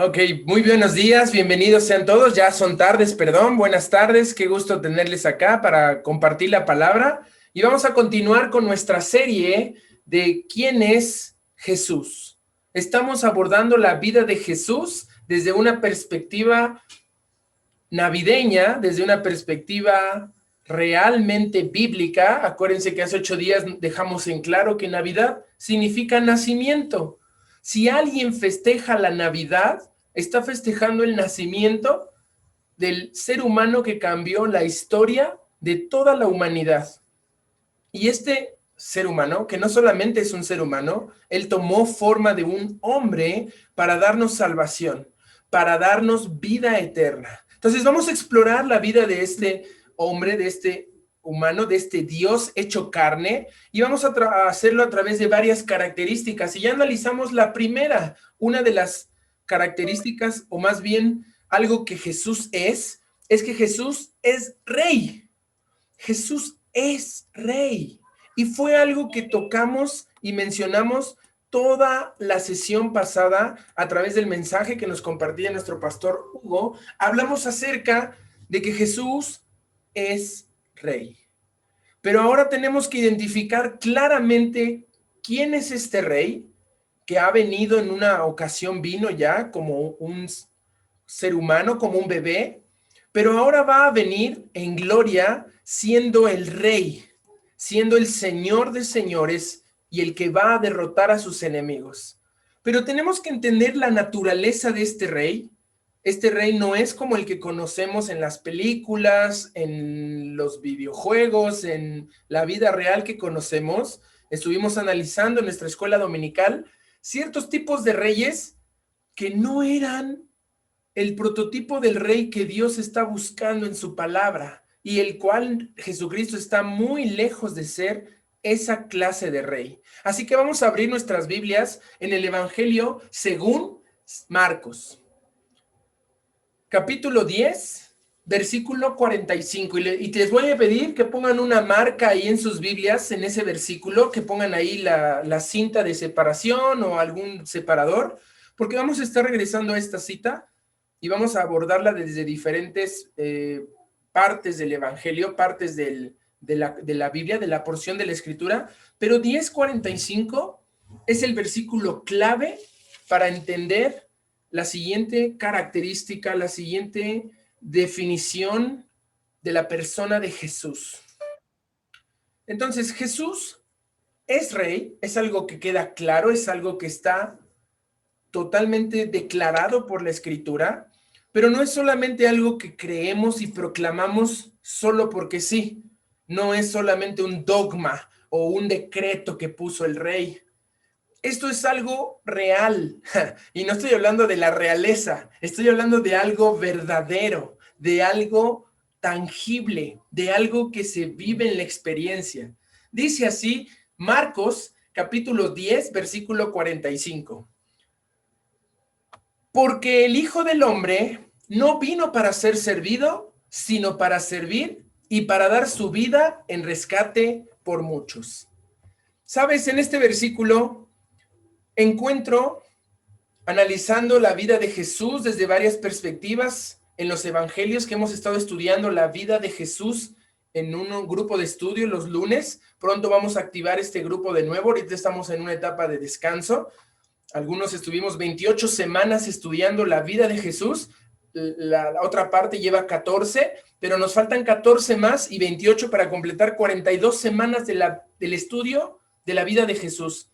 Ok, muy buenos días, bienvenidos sean todos, ya son tardes, perdón, buenas tardes, qué gusto tenerles acá para compartir la palabra y vamos a continuar con nuestra serie de ¿Quién es Jesús? Estamos abordando la vida de Jesús desde una perspectiva navideña, desde una perspectiva realmente bíblica. Acuérdense que hace 8 días dejamos en claro que Navidad significa nacimiento. Si alguien festeja la Navidad, está festejando el nacimiento del ser humano que cambió la historia de toda la humanidad. Y este ser humano, que no solamente es un ser humano, él tomó forma de un hombre para darnos salvación, para darnos vida eterna. Entonces vamos a explorar la vida de este hombre, de este humano, de este Dios hecho carne, y vamos a hacerlo a través de varias características. Y ya analizamos la primera, una de las características, o más bien algo que Jesús es que Jesús es rey. Jesús es rey. Y fue algo que tocamos y mencionamos toda la sesión pasada a través del mensaje que nos compartía nuestro pastor Hugo. Hablamos acerca de que Jesús es rey. Pero ahora tenemos que identificar claramente quién es este rey que ha venido en una ocasión, vino ya como un ser humano, como un bebé, pero ahora va a venir en gloria siendo el rey, siendo el señor de señores y el que va a derrotar a sus enemigos. Pero tenemos que entender la naturaleza de este rey. Este rey no es como el que conocemos en las películas, en los videojuegos, en la vida real que conocemos. Estuvimos analizando en nuestra escuela dominical ciertos tipos de reyes que no eran el prototipo del rey que Dios está buscando en su palabra y el cual Jesucristo está muy lejos de ser esa clase de rey. Así que vamos a abrir nuestras Biblias en el Evangelio según Marcos, capítulo 10, versículo 45. Y les voy a pedir que pongan una marca ahí en sus Biblias, en ese versículo, que pongan ahí la cinta de separación o algún separador, porque vamos a estar regresando a esta cita y vamos a abordarla desde diferentes partes del Evangelio, partes de la Biblia, de la porción de la Escritura, pero 10:45 es el versículo clave para entender la siguiente característica, la siguiente definición de la persona de Jesús. Entonces, Jesús es rey, es algo que queda claro, es algo que está totalmente declarado por la Escritura, pero no es solamente algo que creemos y proclamamos solo porque sí. No es solamente un dogma o un decreto que puso el rey. Esto es algo real. Y no estoy hablando de la realeza, estoy hablando de algo verdadero, de algo tangible, de algo que se vive en la experiencia. Dice así Marcos capítulo 10, versículo 45. Porque el Hijo del Hombre no vino para ser servido, sino para servir y para dar su vida en rescate por muchos. Sabes, en este versículo encuentro, analizando la vida de Jesús desde varias perspectivas, en los evangelios que hemos estado estudiando la vida de Jesús en un grupo de estudio los lunes. Pronto vamos a activar este grupo de nuevo. Ahorita estamos en una etapa de descanso. Algunos estuvimos 28 semanas estudiando la vida de Jesús. La otra parte lleva 14, pero nos faltan 14 más y 28 para completar 42 semanas del estudio de la vida de Jesús.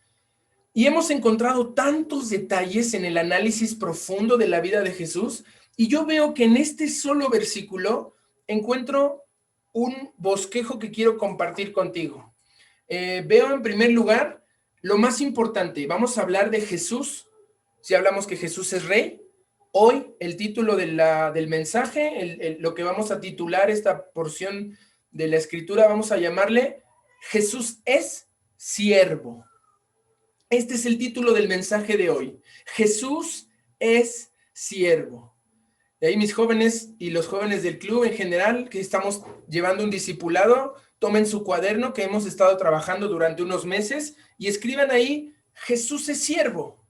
Y hemos encontrado tantos detalles en el análisis profundo de la vida de Jesús, y yo veo que en este solo versículo encuentro un bosquejo que quiero compartir contigo. Veo en primer lugar lo más importante. Vamos a hablar de Jesús. Si hablamos que Jesús es rey, hoy el título del mensaje, lo que vamos a titular esta porción de la escritura, vamos a llamarle Jesús es siervo. Este es el título del mensaje de hoy. Jesús es siervo. De ahí mis jóvenes y los jóvenes del club en general, que estamos llevando un discipulado, tomen su cuaderno que hemos estado trabajando durante unos meses y escriban ahí, Jesús es siervo.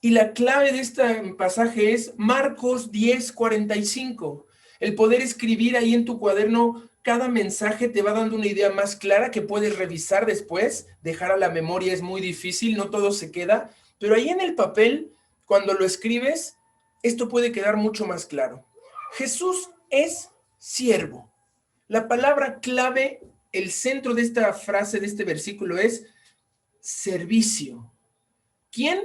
Y la clave de este pasaje es Marcos 10:45. El poder escribir ahí en tu cuaderno cada mensaje te va dando una idea más clara que puedes revisar después. Dejar a la memoria es muy difícil, no todo se queda, pero ahí en el papel, cuando lo escribes, esto puede quedar mucho más claro. Jesús es siervo. La palabra clave, el centro de esta frase, de este versículo es servicio. ¿Quién?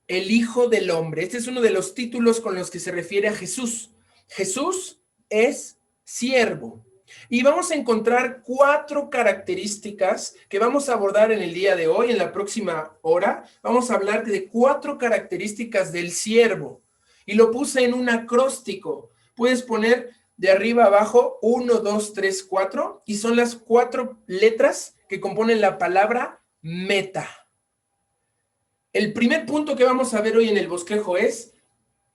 El Hijo del Hombre. Este es uno de los títulos con los que se refiere a Jesús. Jesús es siervo. Y vamos a encontrar 4 características que vamos a abordar en el día de hoy, en la próxima hora. Vamos a hablar de 4 características del siervo. Y lo puse en un acróstico. Puedes poner de arriba a abajo 1, 2, 3, 4 y son las 4 letras que componen la palabra meta. El primer punto que vamos a ver hoy en el bosquejo es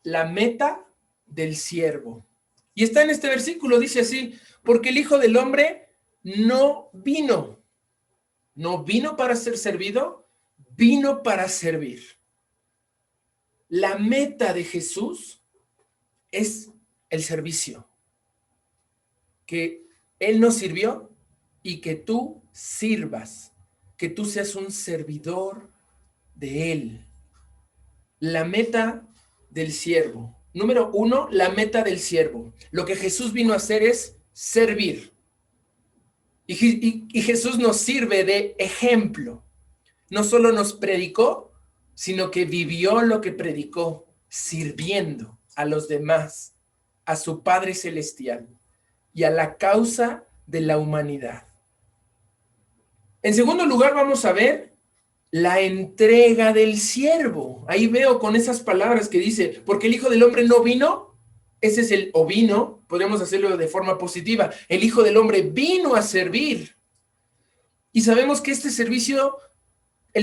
la meta del siervo. Y está en este versículo, dice así, porque el Hijo del Hombre no vino para ser servido, vino para servir. La meta de Jesús es el servicio. Que Él nos sirvió y que tú sirvas, que tú seas un servidor de Él. La meta del siervo. Número 1, la meta del siervo. Lo que Jesús vino a hacer es servir. Y Jesús nos sirve de ejemplo. No solo nos predicó, sino que vivió lo que predicó, sirviendo a los demás, a su Padre Celestial y a la causa de la humanidad. En segundo lugar, vamos a ver la entrega del siervo. Ahí veo con esas palabras que dice, porque el Hijo del Hombre no vino, ese es o vino, podemos hacerlo de forma positiva, el Hijo del Hombre vino a servir. Y sabemos que el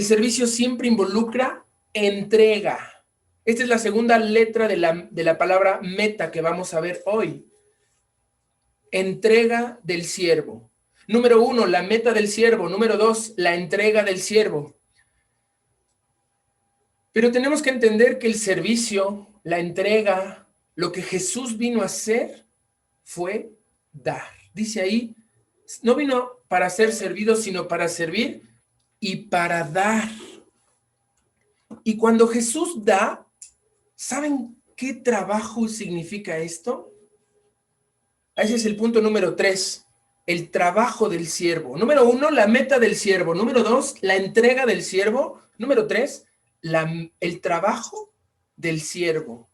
servicio siempre involucra entrega. Esta es la segunda letra de la palabra meta que vamos a ver hoy. Entrega del siervo. Número 1, la meta del siervo. Número 2, la entrega del siervo. Pero tenemos que entender que el servicio, la entrega, lo que Jesús vino a hacer fue dar. Dice ahí, no vino para ser servido, sino para servir y para dar. Y cuando Jesús da, ¿saben qué trabajo significa esto? Ese es el punto número 3, el trabajo del siervo. Número 1, la meta del siervo. Número 2, la entrega del siervo. Número 3, el trabajo del siervo.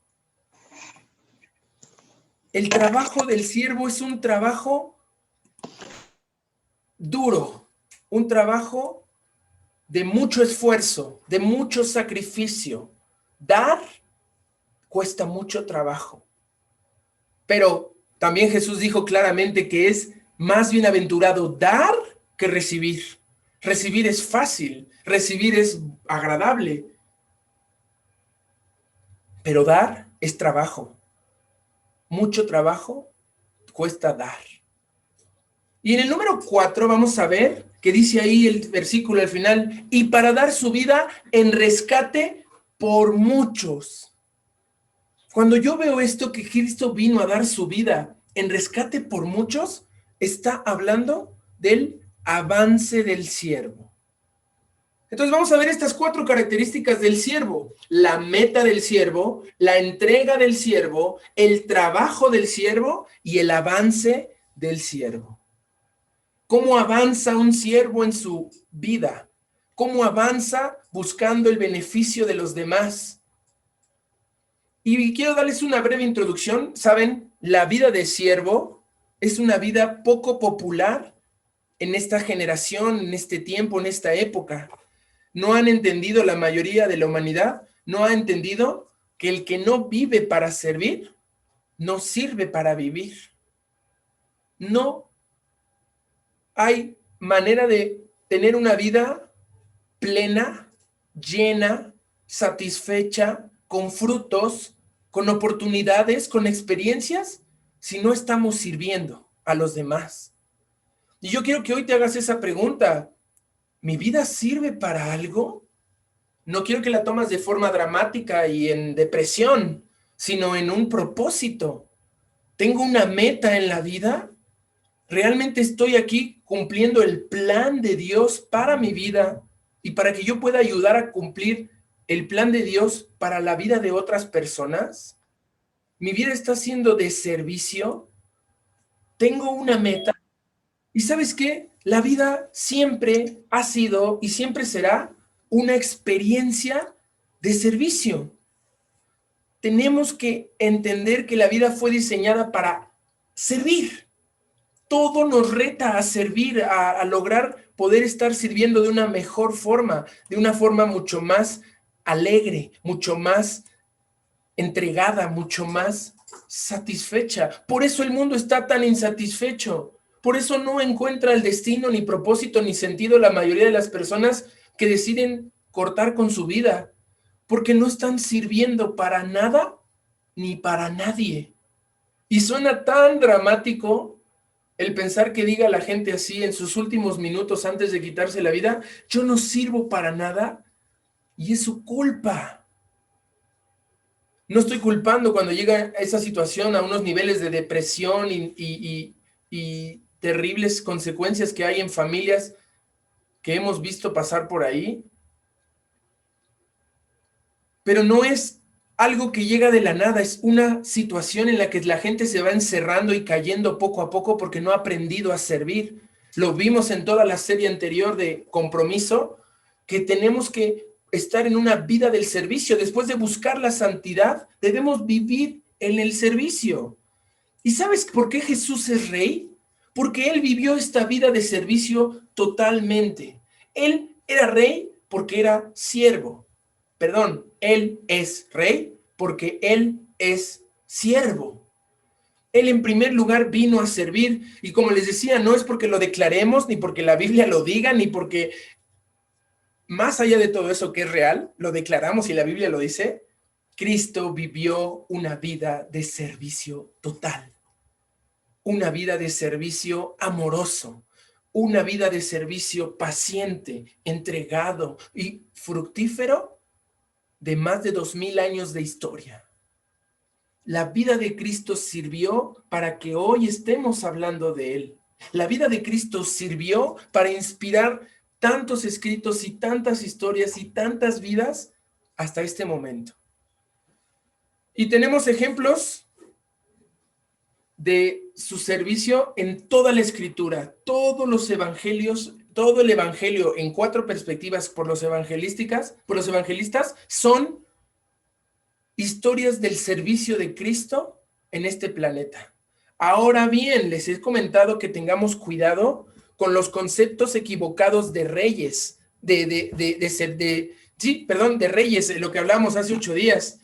El trabajo del siervo es un trabajo duro, un trabajo de mucho esfuerzo, de mucho sacrificio. Dar cuesta mucho trabajo. Pero también Jesús dijo claramente que es más bienaventurado dar que recibir. Recibir es fácil, recibir es agradable. Pero dar es trabajo. Mucho trabajo cuesta dar. Y en el número 4 vamos a ver que dice ahí el versículo al final, y para dar su vida en rescate por muchos. Cuando yo veo esto, que Cristo vino a dar su vida en rescate por muchos, está hablando del avance del siervo. Entonces vamos a ver estas 4 características del siervo: la meta del siervo, la entrega del siervo, el trabajo del siervo y el avance del siervo. ¿Cómo avanza un siervo en su vida? ¿Cómo avanza buscando el beneficio de los demás? Y quiero darles una breve introducción. Saben, la vida de siervo es una vida poco popular en esta generación, en este tiempo, en esta época. No han entendido, la mayoría de la humanidad no ha entendido que el que no vive para servir, no sirve para vivir. No hay manera de tener una vida plena, llena, satisfecha, con frutos, con oportunidades, con experiencias, si no estamos sirviendo a los demás. Y yo quiero que hoy te hagas esa pregunta: ¿mi vida sirve para algo? No quiero que la tomes de forma dramática y en depresión, sino en un propósito. ¿Tengo una meta en la vida? ¿Realmente estoy aquí cumpliendo el plan de Dios para mi vida y para que yo pueda ayudar a cumplir el plan de Dios para la vida de otras personas? ¿Mi vida está siendo de servicio? ¿Tengo una meta? ¿Y sabes qué? La vida siempre ha sido y siempre será una experiencia de servicio. Tenemos que entender que la vida fue diseñada para servir. Todo nos reta a servir, a lograr poder estar sirviendo de una mejor forma, de una forma mucho más alegre, mucho más entregada, mucho más satisfecha. Por eso el mundo está tan insatisfecho. Por eso no encuentra el destino, ni propósito, ni sentido la mayoría de las personas que deciden cortar con su vida, porque no están sirviendo para nada ni para nadie. Y suena tan dramático el pensar que diga la gente así en sus últimos minutos antes de quitarse la vida: yo no sirvo para nada, y es su culpa. No estoy culpando cuando llega esa situación a unos niveles de depresión y terribles consecuencias que hay en familias que hemos visto pasar por ahí, pero no es algo que llega de la nada, es una situación en la que la gente se va encerrando y cayendo poco a poco porque no ha aprendido a servir. Lo vimos en toda la serie anterior de Compromiso, que tenemos que estar en una vida del servicio. Después de buscar la santidad, debemos vivir en el servicio. ¿Y sabes por qué Jesús es rey? Porque él vivió esta vida de servicio totalmente. Él era rey porque era siervo. Perdón, él es rey porque él es siervo. Él en primer lugar vino a servir, y como les decía, no es porque lo declaremos, ni porque la Biblia lo diga, ni porque más allá de todo eso que es real, lo declaramos y la Biblia lo dice. Cristo vivió una vida de servicio total, una vida de servicio amoroso, una vida de servicio paciente, entregado y fructífero de más de 2000 años de historia. La vida de Cristo sirvió para que hoy estemos hablando de él. La vida de Cristo sirvió para inspirar tantos escritos y tantas historias y tantas vidas hasta este momento. Y tenemos ejemplos de su servicio en toda la escritura, todos los evangelios, todo el evangelio en 4 perspectivas por los evangelistas son historias del servicio de Cristo en este planeta. Ahora bien, les he comentado que tengamos cuidado con los conceptos equivocados de reyes, de reyes, lo que hablamos hace 8 días.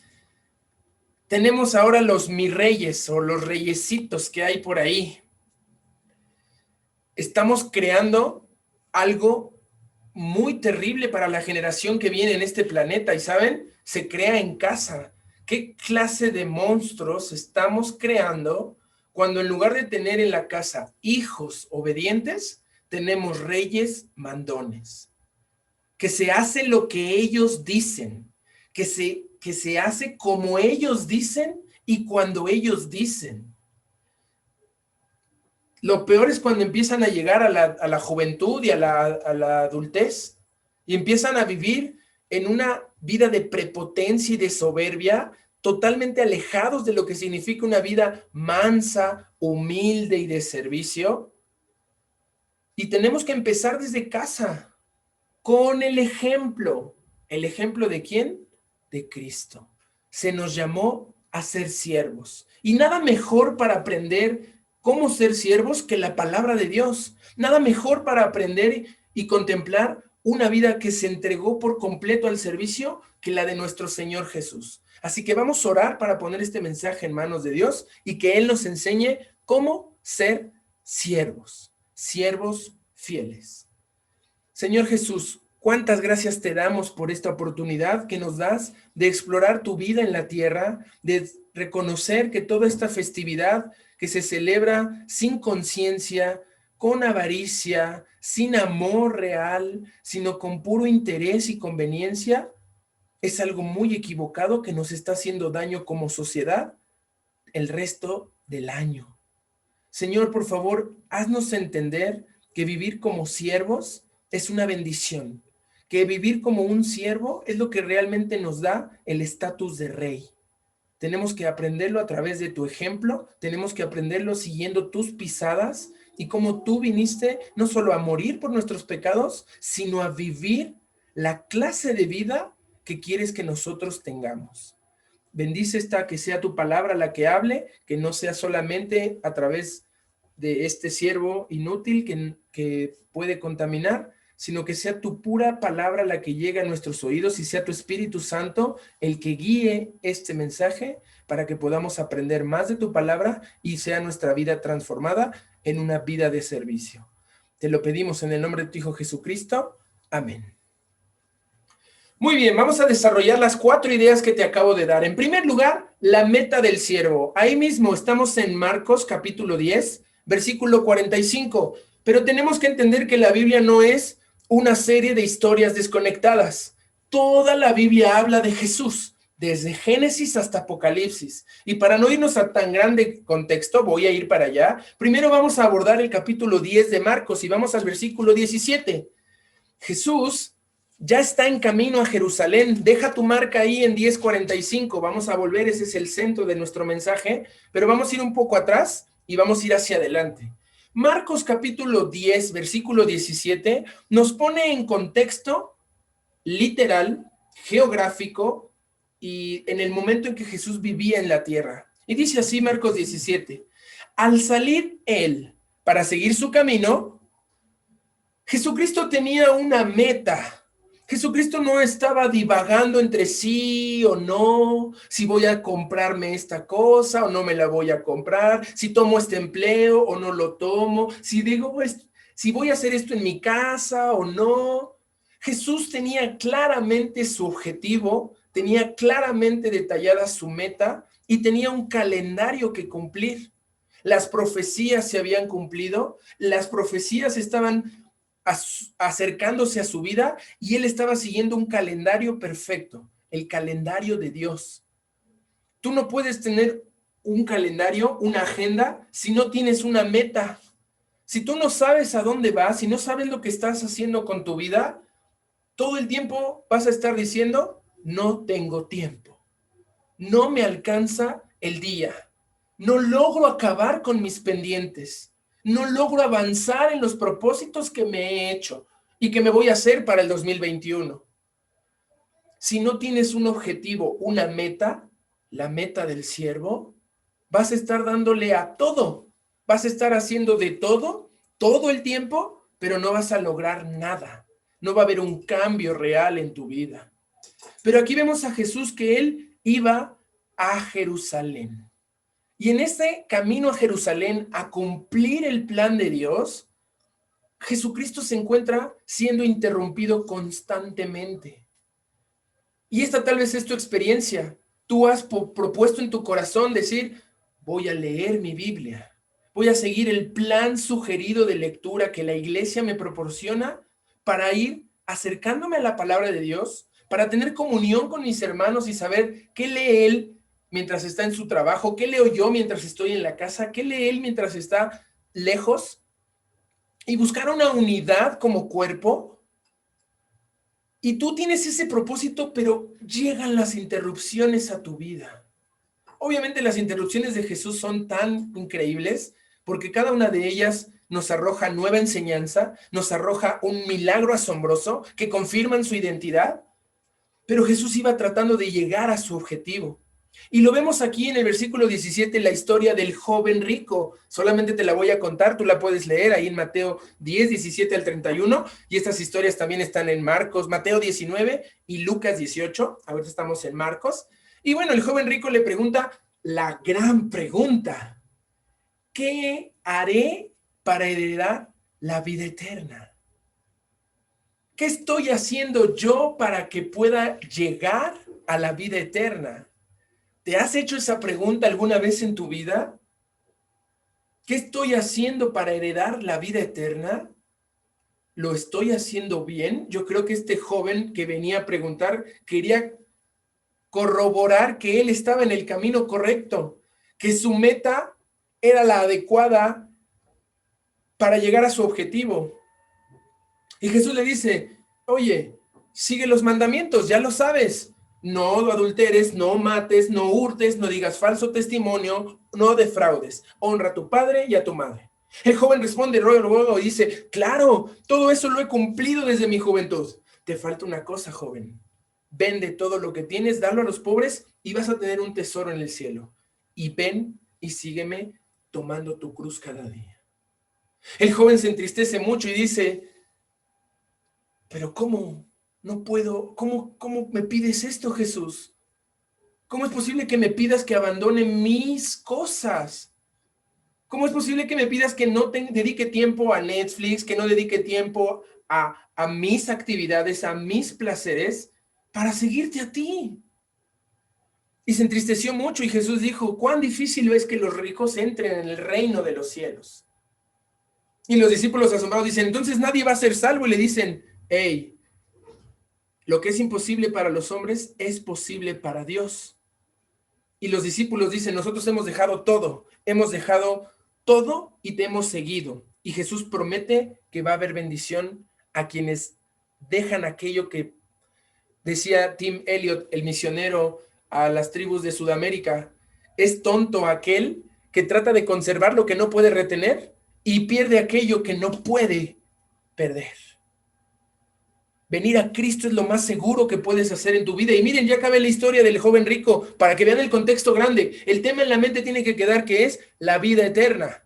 Tenemos ahora los mi reyes o los reyesitos que hay por ahí. Estamos creando algo muy terrible para la generación que viene en este planeta, y ¿saben? Se crea en casa. ¿Qué clase de monstruos estamos creando cuando en lugar de tener en la casa hijos obedientes, tenemos reyes mandones? Que se hace lo que ellos dicen, que se hace como ellos dicen y cuando ellos dicen. Lo peor es cuando empiezan a llegar a la juventud y a la adultez y empiezan a vivir en una vida de prepotencia y de soberbia, totalmente alejados de lo que significa una vida mansa, humilde y de servicio. Y tenemos que empezar desde casa, con el ejemplo. ¿El ejemplo de quién? De Cristo. Se nos llamó a ser siervos. Y nada mejor para aprender cómo ser siervos que la palabra de Dios. Nada mejor para aprender y contemplar una vida que se entregó por completo al servicio que la de nuestro Señor Jesús. Así que vamos a orar para poner este mensaje en manos de Dios y que Él nos enseñe cómo ser siervos, siervos fieles. Señor Jesús, cuántas gracias te damos por esta oportunidad que nos das de explorar tu vida en la tierra, de reconocer que toda esta festividad que se celebra sin conciencia, con avaricia, sin amor real, sino con puro interés y conveniencia, es algo muy equivocado que nos está haciendo daño como sociedad el resto del año. Señor, por favor, haznos entender que vivir como siervos es una bendición, que vivir como un siervo es lo que realmente nos da el estatus de rey. Tenemos que aprenderlo a través de tu ejemplo, tenemos que aprenderlo siguiendo tus pisadas y como tú viniste no solo a morir por nuestros pecados, sino a vivir la clase de vida que quieres que nosotros tengamos. Bendice esta, que sea tu palabra la que hable, que no sea solamente a través de este siervo inútil que puede contaminar, sino que sea tu pura palabra la que llegue a nuestros oídos y sea tu Espíritu Santo el que guíe este mensaje para que podamos aprender más de tu palabra y sea nuestra vida transformada en una vida de servicio. Te lo pedimos en el nombre de tu Hijo Jesucristo. Amén. Muy bien, vamos a desarrollar las 4 ideas que te acabo de dar. En primer lugar, la meta del siervo. Ahí mismo estamos en Marcos capítulo 10, versículo 45. Pero tenemos que entender que la Biblia no es una serie de historias desconectadas. Toda la Biblia habla de Jesús, desde Génesis hasta Apocalipsis. Y para no irnos a tan grande contexto, voy a ir para allá. Primero vamos a abordar el capítulo 10 de Marcos y vamos al versículo 17. Jesús ya está en camino a Jerusalén. Deja tu marca ahí en 10:45. Vamos a volver, ese es el centro de nuestro mensaje, pero vamos a ir un poco atrás y vamos a ir hacia adelante. Marcos capítulo 10, versículo 17, nos pone en contexto literal, geográfico y en el momento en que Jesús vivía en la tierra. Y dice así Marcos 17, al salir él para seguir su camino, Jesucristo tenía una meta. Jesucristo no estaba divagando entre sí o no, si voy a comprarme esta cosa o no me la voy a comprar, si tomo este empleo o no lo tomo, si digo, pues, si voy a hacer esto en mi casa o no. Jesús tenía claramente su objetivo, tenía claramente detallada su meta y tenía un calendario que cumplir. Las profecías se habían cumplido, las profecías estaban acercándose a su vida y él estaba siguiendo un calendario perfecto, el calendario de Dios. Tú no puedes tener un calendario, una agenda, si no tienes una meta. Si tú no sabes a dónde vas, si no sabes lo que estás haciendo con tu vida, todo el tiempo vas a estar diciendo, no tengo tiempo, no me alcanza el día, no logro acabar con mis pendientes, no logro avanzar en los propósitos que me he hecho y que me voy a hacer para el 2021. Si no tienes un objetivo, una meta, la meta del siervo, vas a estar dándole a todo, vas a estar haciendo de todo el tiempo, pero no vas a lograr nada. No va a haber un cambio real en tu vida. Pero aquí vemos a Jesús que él iba a Jerusalén. Y en este camino a Jerusalén, a cumplir el plan de Dios, Jesucristo se encuentra siendo interrumpido constantemente. Y esta tal vez es tu experiencia. Tú has propuesto en tu corazón decir, voy a leer mi Biblia, voy a seguir el plan sugerido de lectura que la iglesia me proporciona para ir acercándome a la palabra de Dios, para tener comunión con mis hermanos y saber qué lee él mientras está en su trabajo, qué leo yo mientras estoy en la casa, qué lee él mientras está lejos, y buscar una unidad como cuerpo. Y tú tienes ese propósito, pero llegan las interrupciones a tu vida. Obviamente las interrupciones de Jesús son tan increíbles porque cada una de ellas nos arroja nueva enseñanza, nos arroja un milagro asombroso que confirman su identidad, pero Jesús iba tratando de llegar a su objetivo. Y lo vemos aquí en el versículo 17, la historia del joven rico. Solamente te la voy a contar, tú la puedes leer ahí en Mateo 10, 17 al 31, y estas historias también están en Marcos, Mateo 19 y Lucas 18. Ahorita estamos en Marcos. Y bueno, el joven rico le pregunta la gran pregunta: ¿qué haré para heredar la vida eterna? ¿Qué estoy haciendo yo para que pueda llegar a la vida eterna? ¿Te has hecho esa pregunta alguna vez en tu vida? ¿Qué estoy haciendo para heredar la vida eterna? ¿Lo estoy haciendo bien? Yo creo que este joven que venía a preguntar quería corroborar que él estaba en el camino correcto, que su meta era la adecuada para llegar a su objetivo. Y Jesús le dice, oye, sigue los mandamientos, ya lo sabes. No adulteres, no mates, no hurtes, no digas falso testimonio, no defraudes. Honra a tu padre y a tu madre. El joven responde luego y dice, claro, todo eso lo he cumplido desde mi juventud. Te falta una cosa, joven. Vende todo lo que tienes, dalo a los pobres y vas a tener un tesoro en el cielo. Y ven y sígueme tomando tu cruz cada día. El joven se entristece mucho y dice, pero ¿cómo? No puedo. ¿Cómo me pides esto, Jesús? ¿Cómo es posible que me pidas que abandone mis cosas? ¿Cómo es posible que me pidas que no dedique tiempo a Netflix, que no dedique tiempo a mis actividades, a mis placeres, para seguirte a ti? Y se entristeció mucho y Jesús dijo, cuán difícil es que los ricos entren en el reino de los cielos. Y los discípulos asombrados dicen, entonces nadie va a ser salvo. Y le dicen, hey, lo que es imposible para los hombres es posible para Dios. Y los discípulos dicen, nosotros hemos dejado todo y te hemos seguido. Y Jesús promete que va a haber bendición a quienes dejan aquello que decía Tim Elliott, el misionero a las tribus de Sudamérica. Es tonto aquel que trata de conservar lo que no puede retener y pierde aquello que no puede perder. Venir a Cristo es lo más seguro que puedes hacer en tu vida. Y miren, ya acabé la historia del joven rico para que vean el contexto grande. El tema en la mente tiene que quedar que es la vida eterna.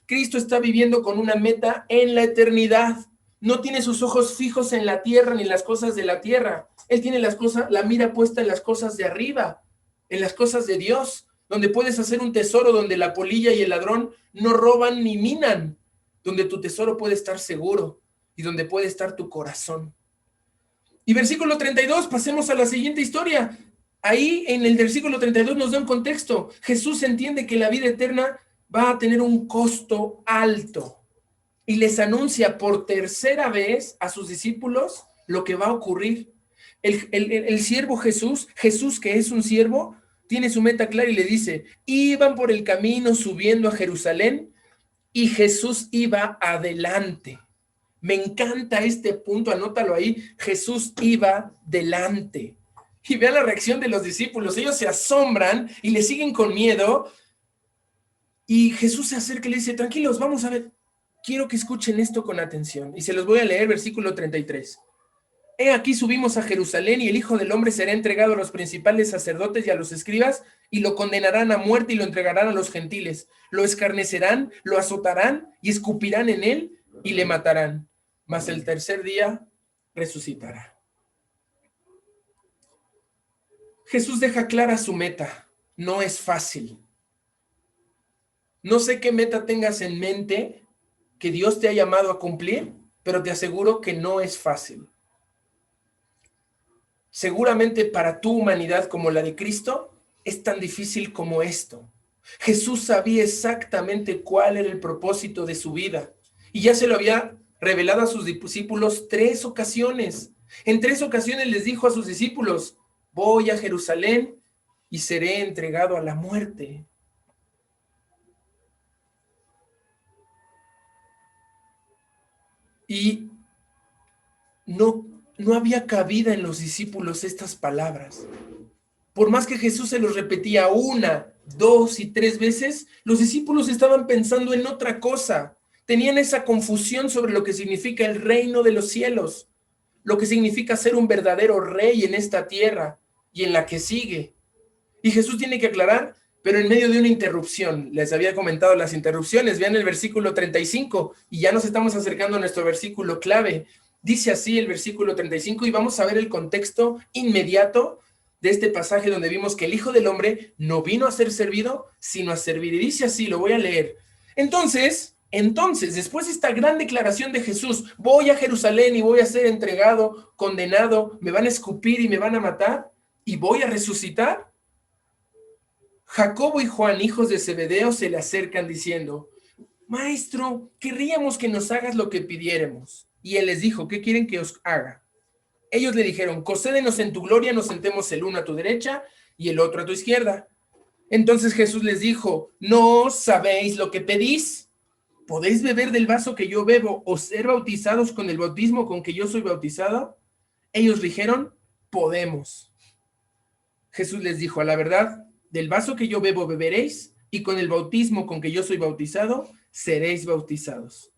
Cristo está viviendo con una meta en la eternidad. No tiene sus ojos fijos en la tierra ni en las cosas de la tierra. Él tiene la mira puesta en las cosas de arriba, en las cosas de Dios, donde puedes hacer un tesoro donde la polilla y el ladrón no roban ni minan, donde tu tesoro puede estar seguro y donde puede estar tu corazón. Y versículo 32, pasemos a la siguiente historia. Ahí en el versículo 32 nos da un contexto. Jesús entiende que la vida eterna va a tener un costo alto y les anuncia por tercera vez a sus discípulos lo que va a ocurrir. El siervo Jesús que es un siervo, tiene su meta clara y le dice, iban por el camino subiendo a Jerusalén y Jesús iba adelante. Me encanta este punto, anótalo ahí. Jesús iba delante. Y vean la reacción de los discípulos. Ellos se asombran y le siguen con miedo. Y Jesús se acerca y le dice, tranquilos, vamos a ver. Quiero que escuchen esto con atención. Y se los voy a leer, versículo 33. He aquí subimos a Jerusalén y el Hijo del Hombre será entregado a los principales sacerdotes y a los escribas y lo condenarán a muerte y lo entregarán a los gentiles. Lo escarnecerán, lo azotarán y escupirán en él y le matarán. Mas el tercer día resucitará. Jesús deja clara su meta. No es fácil. No sé qué meta tengas en mente que Dios te ha llamado a cumplir, pero te aseguro que no es fácil. Seguramente para tu humanidad como la de Cristo, es tan difícil como esto. Jesús sabía exactamente cuál era el propósito de su vida y ya se lo había revelado a sus discípulos 3 ocasiones. En 3 ocasiones les dijo a sus discípulos, voy a Jerusalén y seré entregado a la muerte. Y no había cabida en los discípulos estas palabras. Por más que Jesús se los repetía 1, 2 y 3 veces, los discípulos estaban pensando en otra cosa. Tenían esa confusión sobre lo que significa el reino de los cielos, lo que significa ser un verdadero rey en esta tierra y en la que sigue. Y Jesús tiene que aclarar, pero en medio de una interrupción. Les había comentado las interrupciones. Vean el versículo 35 y ya nos estamos acercando a nuestro versículo clave. Dice así el versículo 35 y vamos a ver el contexto inmediato de este pasaje donde vimos que el Hijo del Hombre no vino a ser servido, sino a servir. Y dice así, lo voy a leer. Entonces, después de esta gran declaración de Jesús, voy a Jerusalén y voy a ser entregado, condenado, me van a escupir y me van a matar y voy a resucitar. Jacobo y Juan, hijos de Zebedeo, se le acercan diciendo, Maestro, querríamos que nos hagas lo que pidiéramos. Y él les dijo, ¿qué quieren que os haga? Ellos le dijeron, concédenos en tu gloria, nos sentemos el uno a tu derecha y el otro a tu izquierda. Entonces Jesús les dijo, ¿no sabéis lo que pedís? ¿Podéis beber del vaso que yo bebo o ser bautizados con el bautismo con que yo soy bautizado? Ellos dijeron, podemos. Jesús les dijo, a la verdad, del vaso que yo bebo beberéis, y con el bautismo con que yo soy bautizado, seréis bautizados.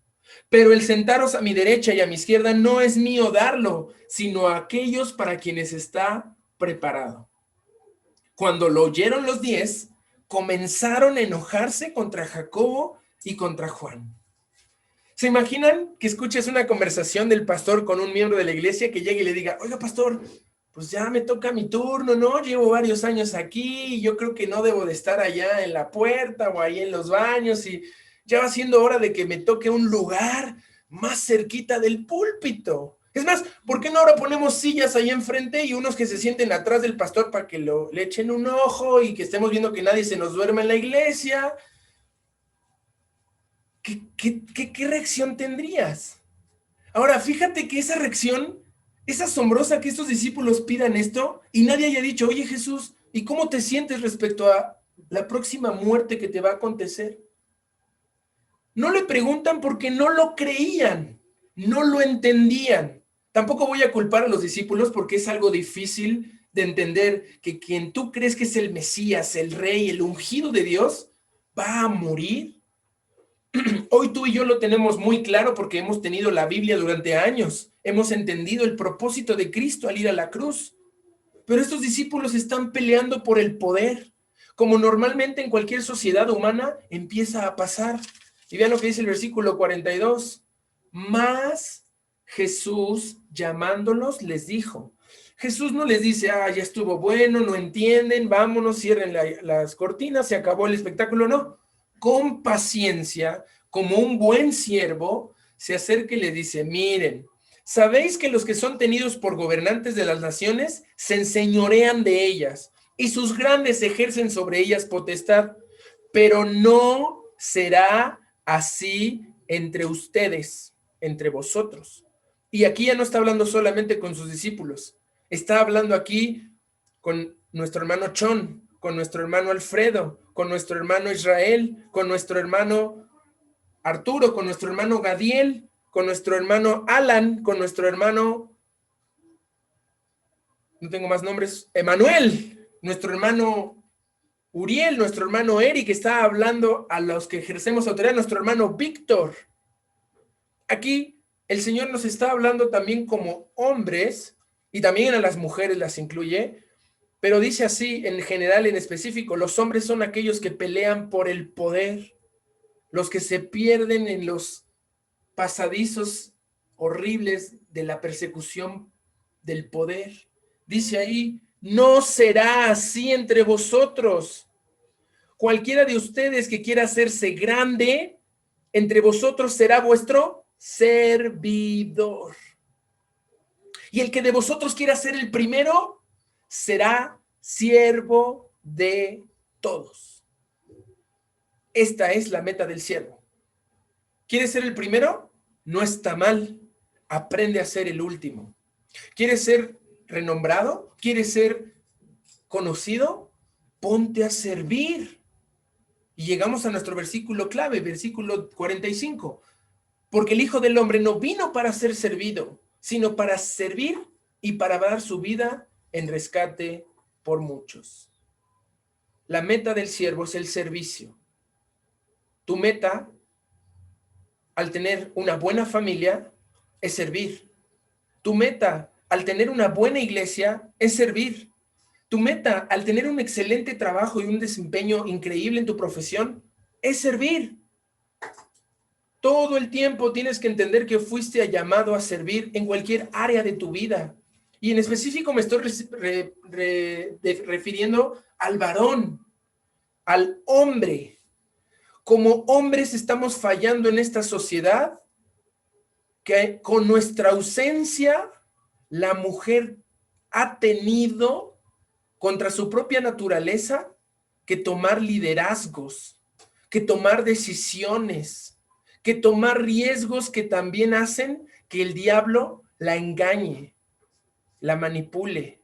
Pero el sentaros a mi derecha y a mi izquierda no es mío darlo, sino a aquellos para quienes está preparado. Cuando lo oyeron los 10, comenzaron a enojarse contra Jacobo y contra Juan. ¿Se imaginan que escuches una conversación del pastor con un miembro de la iglesia que llegue y le diga, oiga, pastor, pues ya me toca mi turno, ¿no? Llevo varios años aquí y yo creo que no debo de estar allá en la puerta o ahí en los baños y ya va siendo hora de que me toque un lugar más cerquita del púlpito. Es más, ¿por qué no ahora ponemos sillas ahí enfrente y unos que se sienten atrás del pastor para que le echen un ojo y que estemos viendo que nadie se nos duerma en la iglesia? ¿Qué reacción tendrías? Ahora, fíjate que esa reacción es asombrosa, que estos discípulos pidan esto y nadie haya dicho, oye Jesús, ¿y cómo te sientes respecto a la próxima muerte que te va a acontecer? No le preguntan porque no lo creían, no lo entendían. Tampoco voy a culpar a los discípulos porque es algo difícil de entender que quien tú crees que es el Mesías, el Rey, el ungido de Dios, va a morir. Hoy tú y yo lo tenemos muy claro porque hemos tenido la Biblia durante años. Hemos entendido el propósito de Cristo al ir a la cruz. Pero estos discípulos están peleando por el poder, como normalmente en cualquier sociedad humana empieza a pasar. Y vean lo que dice el versículo 42. Mas Jesús, llamándolos, les dijo. Jesús no les dice, ya estuvo bueno, no entienden, vámonos, cierren las cortinas, se acabó el espectáculo. No, con paciencia, como un buen siervo, se acerca y le dice, miren, ¿sabéis que los que son tenidos por gobernantes de las naciones se enseñorean de ellas y sus grandes ejercen sobre ellas potestad? Pero no será así entre ustedes, entre vosotros. Y aquí ya no está hablando solamente con sus discípulos, está hablando aquí con nuestro hermano Chon, con nuestro hermano Alfredo, con nuestro hermano Israel, con nuestro hermano Arturo, con nuestro hermano Gadiel, con nuestro hermano Alan, con nuestro hermano, no tengo más nombres, Emanuel, nuestro hermano Uriel, nuestro hermano Eric, está hablando a los que ejercemos autoridad, nuestro hermano Víctor. Aquí el Señor nos está hablando también como hombres, y también a las mujeres las incluye, pero dice así en general, en específico, los hombres son aquellos que pelean por el poder, los que se pierden en los pasadizos horribles de la persecución del poder. Dice ahí, no será así entre vosotros. Cualquiera de ustedes que quiera hacerse grande, entre vosotros será vuestro servidor. Y el que de vosotros quiera ser el primero, será siervo de todos. Esta es la meta del siervo. ¿Quieres ser el primero? No está mal. Aprende a ser el último. ¿Quieres ser renombrado? ¿Quieres ser conocido? Ponte a servir. Y llegamos a nuestro versículo clave, versículo 45. Porque el Hijo del Hombre no vino para ser servido, sino para servir y para dar su vida en rescate por muchos. La meta del siervo es el servicio. Tu meta, al tener una buena familia, es servir. Tu meta, al tener una buena iglesia, es servir. Tu meta, al tener un excelente trabajo y un desempeño increíble en tu profesión, es servir. Todo el tiempo tienes que entender que fuiste llamado a servir en cualquier área de tu vida. Y en específico me estoy refiriendo al varón, al hombre. Como hombres estamos fallando en esta sociedad, que con nuestra ausencia la mujer ha tenido contra su propia naturaleza que tomar liderazgos, que tomar decisiones, que tomar riesgos que también hacen que el diablo la engañe. la manipule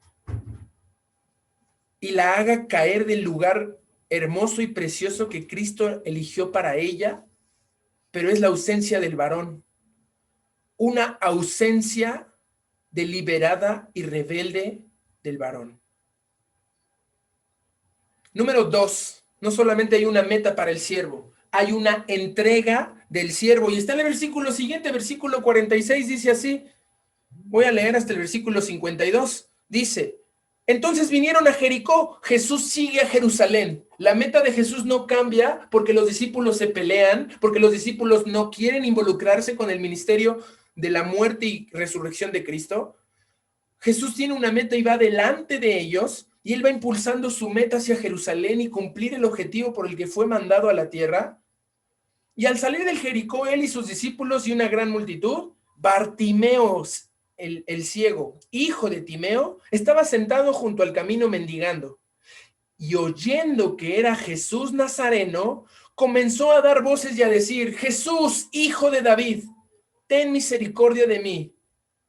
y la haga caer del lugar hermoso y precioso que Cristo eligió para ella, pero es la ausencia del varón. Una ausencia deliberada y rebelde del varón. Número 2, no solamente hay una meta para el siervo, hay una entrega del siervo. Y está en el versículo siguiente, versículo 46, dice así. Voy a leer hasta el versículo 52. Dice, entonces vinieron a Jericó, Jesús sigue a Jerusalén. La meta de Jesús no cambia porque los discípulos se pelean, porque los discípulos no quieren involucrarse con el ministerio de la muerte y resurrección de Cristo. Jesús tiene una meta y va delante de ellos, y él va impulsando su meta hacia Jerusalén y cumplir el objetivo por el que fue mandado a la tierra. Y al salir del Jericó, él y sus discípulos y una gran multitud, Bartimeo, el ciego, hijo de Timeo, estaba sentado junto al camino mendigando. Y oyendo que era Jesús Nazareno, comenzó a dar voces y a decir, Jesús, hijo de David, ten misericordia de mí.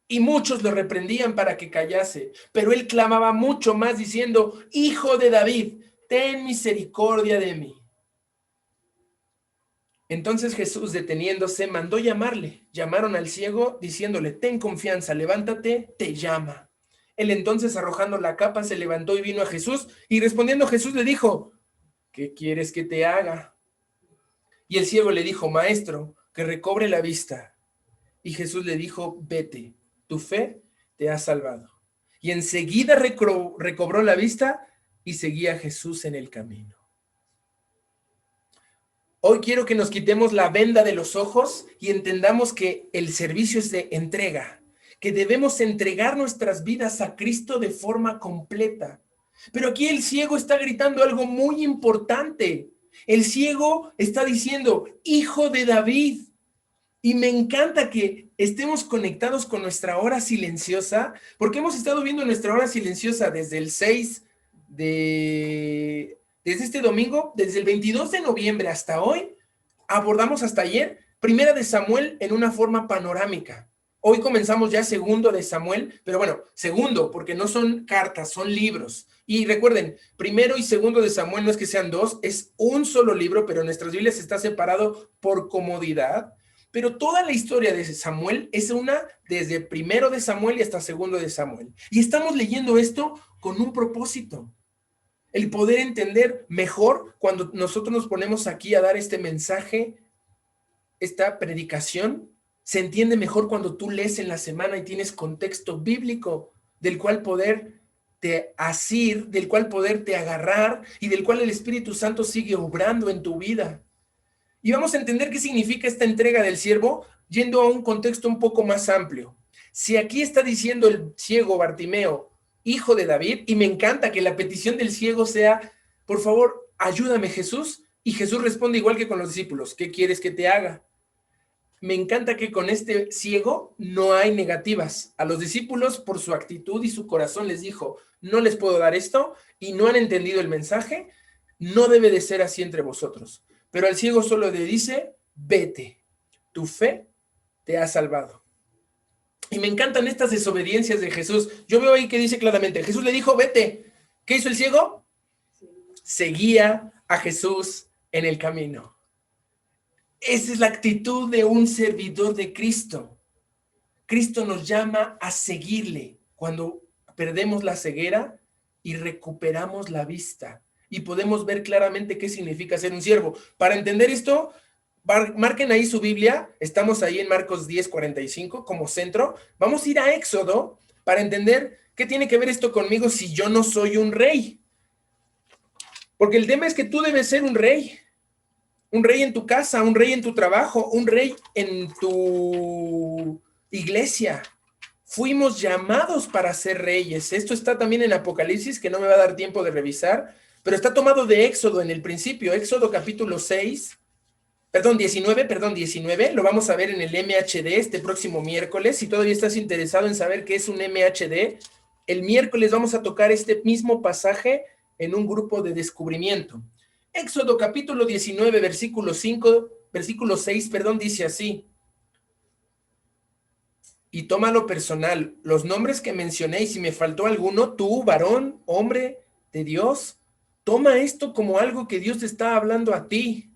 Y muchos lo reprendían para que callase, pero él clamaba mucho más diciendo, Hijo de David, ten misericordia de mí. Entonces Jesús, deteniéndose, mandó llamarle. Llamaron al ciego diciéndole, ten confianza, levántate, te llama. Él entonces, arrojando la capa, se levantó y vino a Jesús, y respondiendo Jesús le dijo, ¿qué quieres que te haga? Y el ciego le dijo, Maestro, que recobre la vista. Y Jesús le dijo, vete, tu fe te ha salvado. Y enseguida recobró la vista y seguía a Jesús en el camino. Hoy quiero que nos quitemos la venda de los ojos y entendamos que el servicio es de entrega, que debemos entregar nuestras vidas a Cristo de forma completa. Pero aquí el ciego está gritando algo muy importante. El ciego está diciendo, Hijo de David. Y me encanta que estemos conectados con nuestra hora silenciosa, porque hemos estado viendo nuestra hora silenciosa desde el 6 desde este domingo, desde el 22 de noviembre hasta hoy, abordamos hasta ayer Primera de Samuel en una forma panorámica. Hoy comenzamos ya Segundo de Samuel, pero bueno, segundo, porque no son cartas, son libros. Y recuerden, Primero y Segundo de Samuel no es que sean dos, es un solo libro, pero en nuestras Biblias está separado por comodidad. Pero toda la historia de Samuel es una desde Primero de Samuel y hasta Segundo de Samuel. Y estamos leyendo esto con un propósito. El poder entender mejor cuando nosotros nos ponemos aquí a dar este mensaje, esta predicación, se entiende mejor cuando tú lees en la semana y tienes contexto bíblico del cual poderte asir, del cual poderte agarrar y del cual el Espíritu Santo sigue obrando en tu vida. Y vamos a entender qué significa esta entrega del siervo yendo a un contexto un poco más amplio. Si aquí está diciendo el ciego Bartimeo, hijo de David, y me encanta que la petición del ciego sea, por favor, ayúdame Jesús, y Jesús responde igual que con los discípulos, ¿qué quieres que te haga? Me encanta que con este ciego no hay negativas. A los discípulos, por su actitud y su corazón, les dijo, no les puedo dar esto, y no han entendido el mensaje, no debe de ser así entre vosotros. Pero al ciego solo le dice, vete, tu fe te ha salvado. Y me encantan estas desobediencias de Jesús. Yo veo ahí que dice claramente, Jesús le dijo, vete. ¿Qué hizo el ciego? Seguía a Jesús en el camino. Esa es la actitud de un servidor de Cristo. Cristo nos llama a seguirle cuando perdemos la ceguera y recuperamos la vista. Y podemos ver claramente qué significa ser un siervo. Para entender esto, marquen ahí su Biblia. Estamos ahí en Marcos 10:45 como centro. Vamos a ir a Éxodo para entender qué tiene que ver esto conmigo si yo no soy un rey. Porque el tema es que tú debes ser un rey. Un rey en tu casa, un rey en tu trabajo, un rey en tu iglesia. Fuimos llamados para ser reyes. Esto está también en Apocalipsis, que no me va a dar tiempo de revisar, pero está tomado de Éxodo en el principio. Éxodo capítulo 19, lo vamos a ver en el MHD este próximo miércoles. Si todavía estás interesado en saber qué es un MHD, el miércoles vamos a tocar este mismo pasaje en un grupo de descubrimiento. Éxodo capítulo 19, versículo 6, dice así. y tómalo personal. Los nombres que mencioné, y si me faltó alguno, tú, varón, hombre de Dios, toma esto como algo que Dios te está hablando a ti.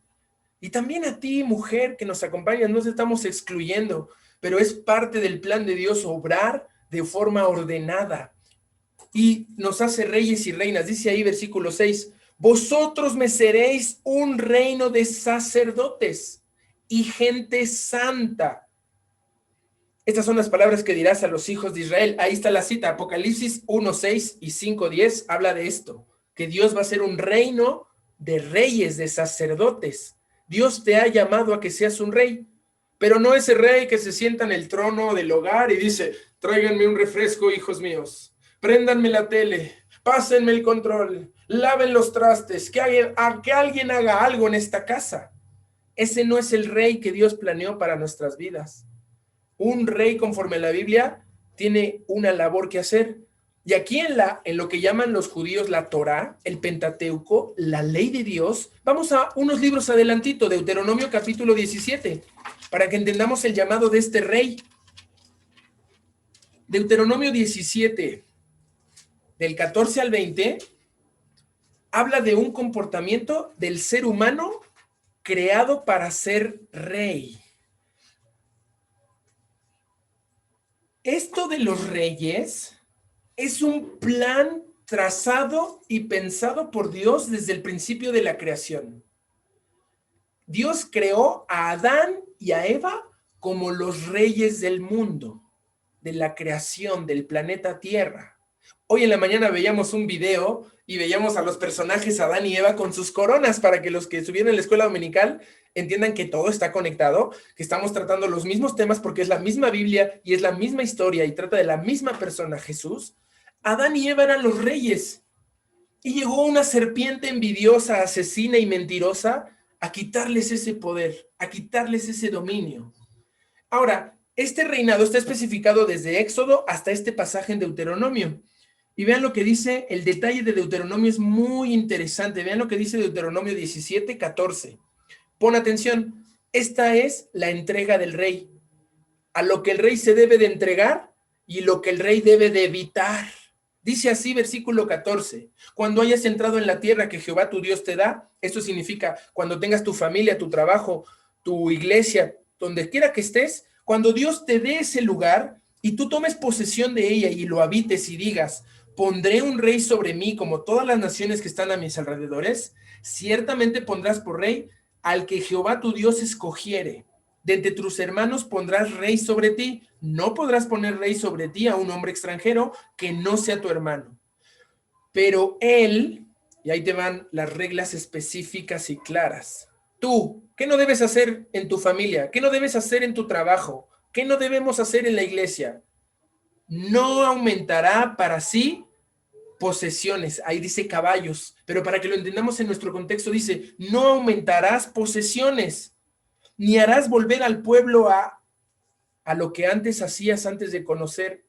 Y también a ti, mujer, que nos acompaña, no nos estamos excluyendo, pero es parte del plan de Dios obrar de forma ordenada. Y nos hace reyes y reinas. Dice ahí versículo 6, vosotros me seréis un reino de sacerdotes y gente santa. Estas son las palabras que dirás a los hijos de Israel. Ahí está la cita, Apocalipsis 1:6 y 5:10 habla de esto, que Dios va a ser un reino de reyes, de sacerdotes. Dios te ha llamado a que seas un rey, pero no ese rey que se sienta en el trono del hogar y dice, tráiganme un refresco, hijos míos, préndanme la tele, pásenme el control, laven los trastes, que alguien haga algo en esta casa. Ese no es el rey que Dios planeó para nuestras vidas. Un rey, conforme a la Biblia, tiene una labor que hacer. Y aquí en lo que llaman los judíos la Torá, el Pentateuco, la ley de Dios, vamos a unos libros adelantito, Deuteronomio capítulo 17, para que entendamos el llamado de este rey. Deuteronomio 17, del 14 al 20, habla de un comportamiento del ser humano creado para ser rey. Esto de los reyes es un plan trazado y pensado por Dios desde el principio de la creación. Dios creó a Adán y a Eva como los reyes del mundo, de la creación, del planeta Tierra. Hoy en la mañana veíamos un video y veíamos a los personajes Adán y Eva con sus coronas para que los que estuvieron en la escuela dominical entiendan que todo está conectado, que estamos tratando los mismos temas porque es la misma Biblia y es la misma historia y trata de la misma persona, Jesús. Adán y Eva eran los reyes y llegó una serpiente envidiosa, asesina y mentirosa a quitarles ese poder, a quitarles ese dominio. Ahora, este reinado está especificado desde Éxodo hasta este pasaje en Deuteronomio. Y vean lo que dice, el detalle de Deuteronomio es muy interesante. Vean lo que dice Deuteronomio 17:14. Pon atención, esta es la entrega del rey. A lo que el rey se debe de entregar y lo que el rey debe de evitar. Dice así, versículo 14, cuando hayas entrado en la tierra que Jehová tu Dios te da, esto significa cuando tengas tu familia, tu trabajo, tu iglesia, donde quiera que estés, cuando Dios te dé ese lugar y tú tomes posesión de ella y lo habites y digas, pondré un rey sobre mí como todas las naciones que están a mis alrededores, ciertamente pondrás por rey al que Jehová tu Dios escogiere. De entre tus hermanos pondrás rey sobre ti. No podrás poner rey sobre ti a un hombre extranjero que no sea tu hermano. Pero él, y ahí te van las reglas específicas y claras. Tú, ¿qué no debes hacer en tu familia? ¿Qué no debes hacer en tu trabajo? ¿Qué no debemos hacer en la iglesia? No aumentará para sí posesiones. Ahí dice caballos, pero para que lo entendamos en nuestro contexto dice, no aumentarás posesiones, ni harás volver al pueblo a lo que antes hacías antes de conocer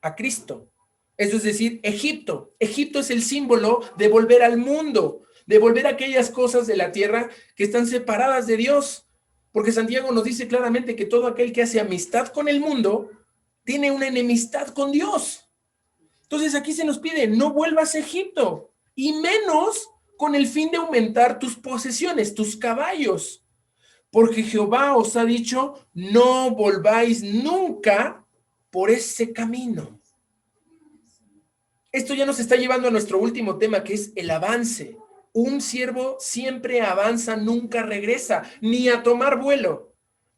a Cristo. Eso es decir, Egipto. Egipto es el símbolo de volver al mundo, de volver a aquellas cosas de la tierra que están separadas de Dios. Porque Santiago nos dice claramente que todo aquel que hace amistad con el mundo tiene una enemistad con Dios. Entonces aquí se nos pide, no vuelvas a Egipto, y menos con el fin de aumentar tus posesiones, tus caballos. Porque Jehová os ha dicho, no volváis nunca por ese camino. Esto ya nos está llevando a nuestro último tema, que es el avance. Un siervo siempre avanza, nunca regresa, ni a tomar vuelo.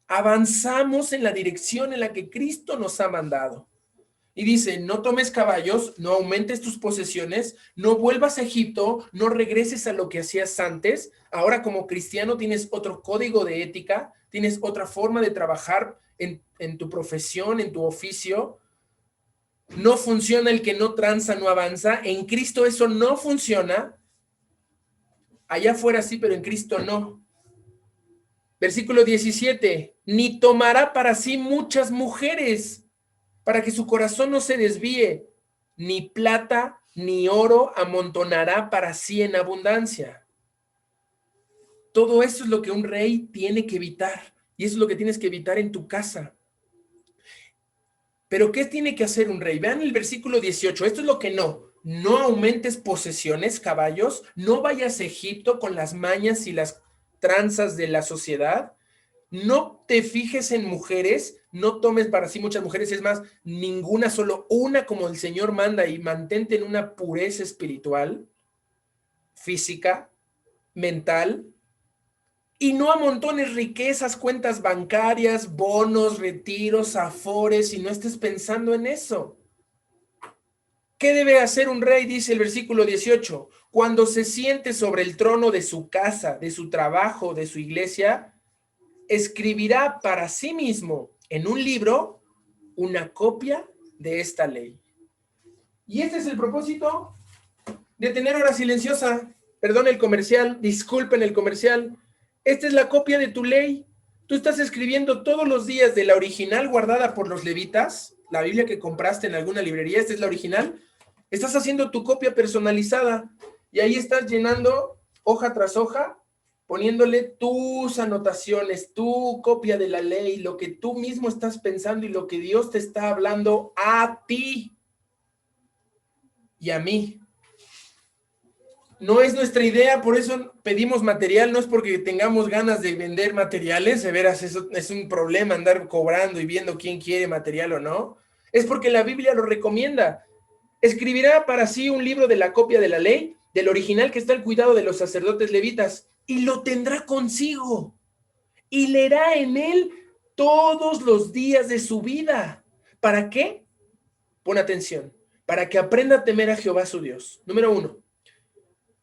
Avanzamos en la dirección en la que Cristo nos ha mandado. Y dice, no tomes caballos, no aumentes tus posesiones, no vuelvas a Egipto, no regreses a lo que hacías antes. Ahora como cristiano tienes otro código de ética, tienes otra forma de trabajar en tu profesión, en tu oficio. No funciona el que no tranza, no avanza. En Cristo eso no funciona. Allá afuera sí, pero en Cristo no. Versículo 17, ni tomará para sí muchas mujeres, para que su corazón no se desvíe, ni plata ni oro amontonará para sí en abundancia. Todo eso es lo que un rey tiene que evitar, y eso es lo que tienes que evitar en tu casa. Pero ¿qué tiene que hacer un rey? Vean el versículo 18. Esto es lo que no. No aumentes posesiones, caballos. No vayas a Egipto con las mañas y las tranzas de la sociedad. No te fijes en mujeres. No tomes para sí muchas mujeres. Es más, ninguna, solo una como el Señor manda, y mantente en una pureza espiritual, física, mental. Y no amontones riquezas, cuentas bancarias, bonos, retiros, afores, y no estés pensando en eso. ¿Qué debe hacer un rey? Dice el versículo 18. Cuando se siente sobre el trono de su casa, de su trabajo, de su iglesia, escribirá para sí mismo en un libro una copia de esta ley. Y este es el propósito de tener hora silenciosa. Perdón el comercial, disculpen el comercial. Esta es la copia de tu ley. Tú estás escribiendo todos los días de la original guardada por los levitas, la Biblia que compraste en alguna librería, esta es la original. Estás haciendo tu copia personalizada y ahí estás llenando hoja tras hoja, poniéndole tus anotaciones, tu copia de la ley, lo que tú mismo estás pensando y lo que Dios te está hablando a ti y a mí. No es nuestra idea, por eso pedimos material, no es porque tengamos ganas de vender materiales, de veras, eso es un problema andar cobrando y viendo quién quiere material o no. Es porque la Biblia lo recomienda. Escribirá para sí un libro de la copia de la ley, del original que está al cuidado de los sacerdotes levitas, y lo tendrá consigo, y leerá en él todos los días de su vida. ¿Para qué? Pon atención, para que aprenda a temer a Jehová su Dios. Número 1.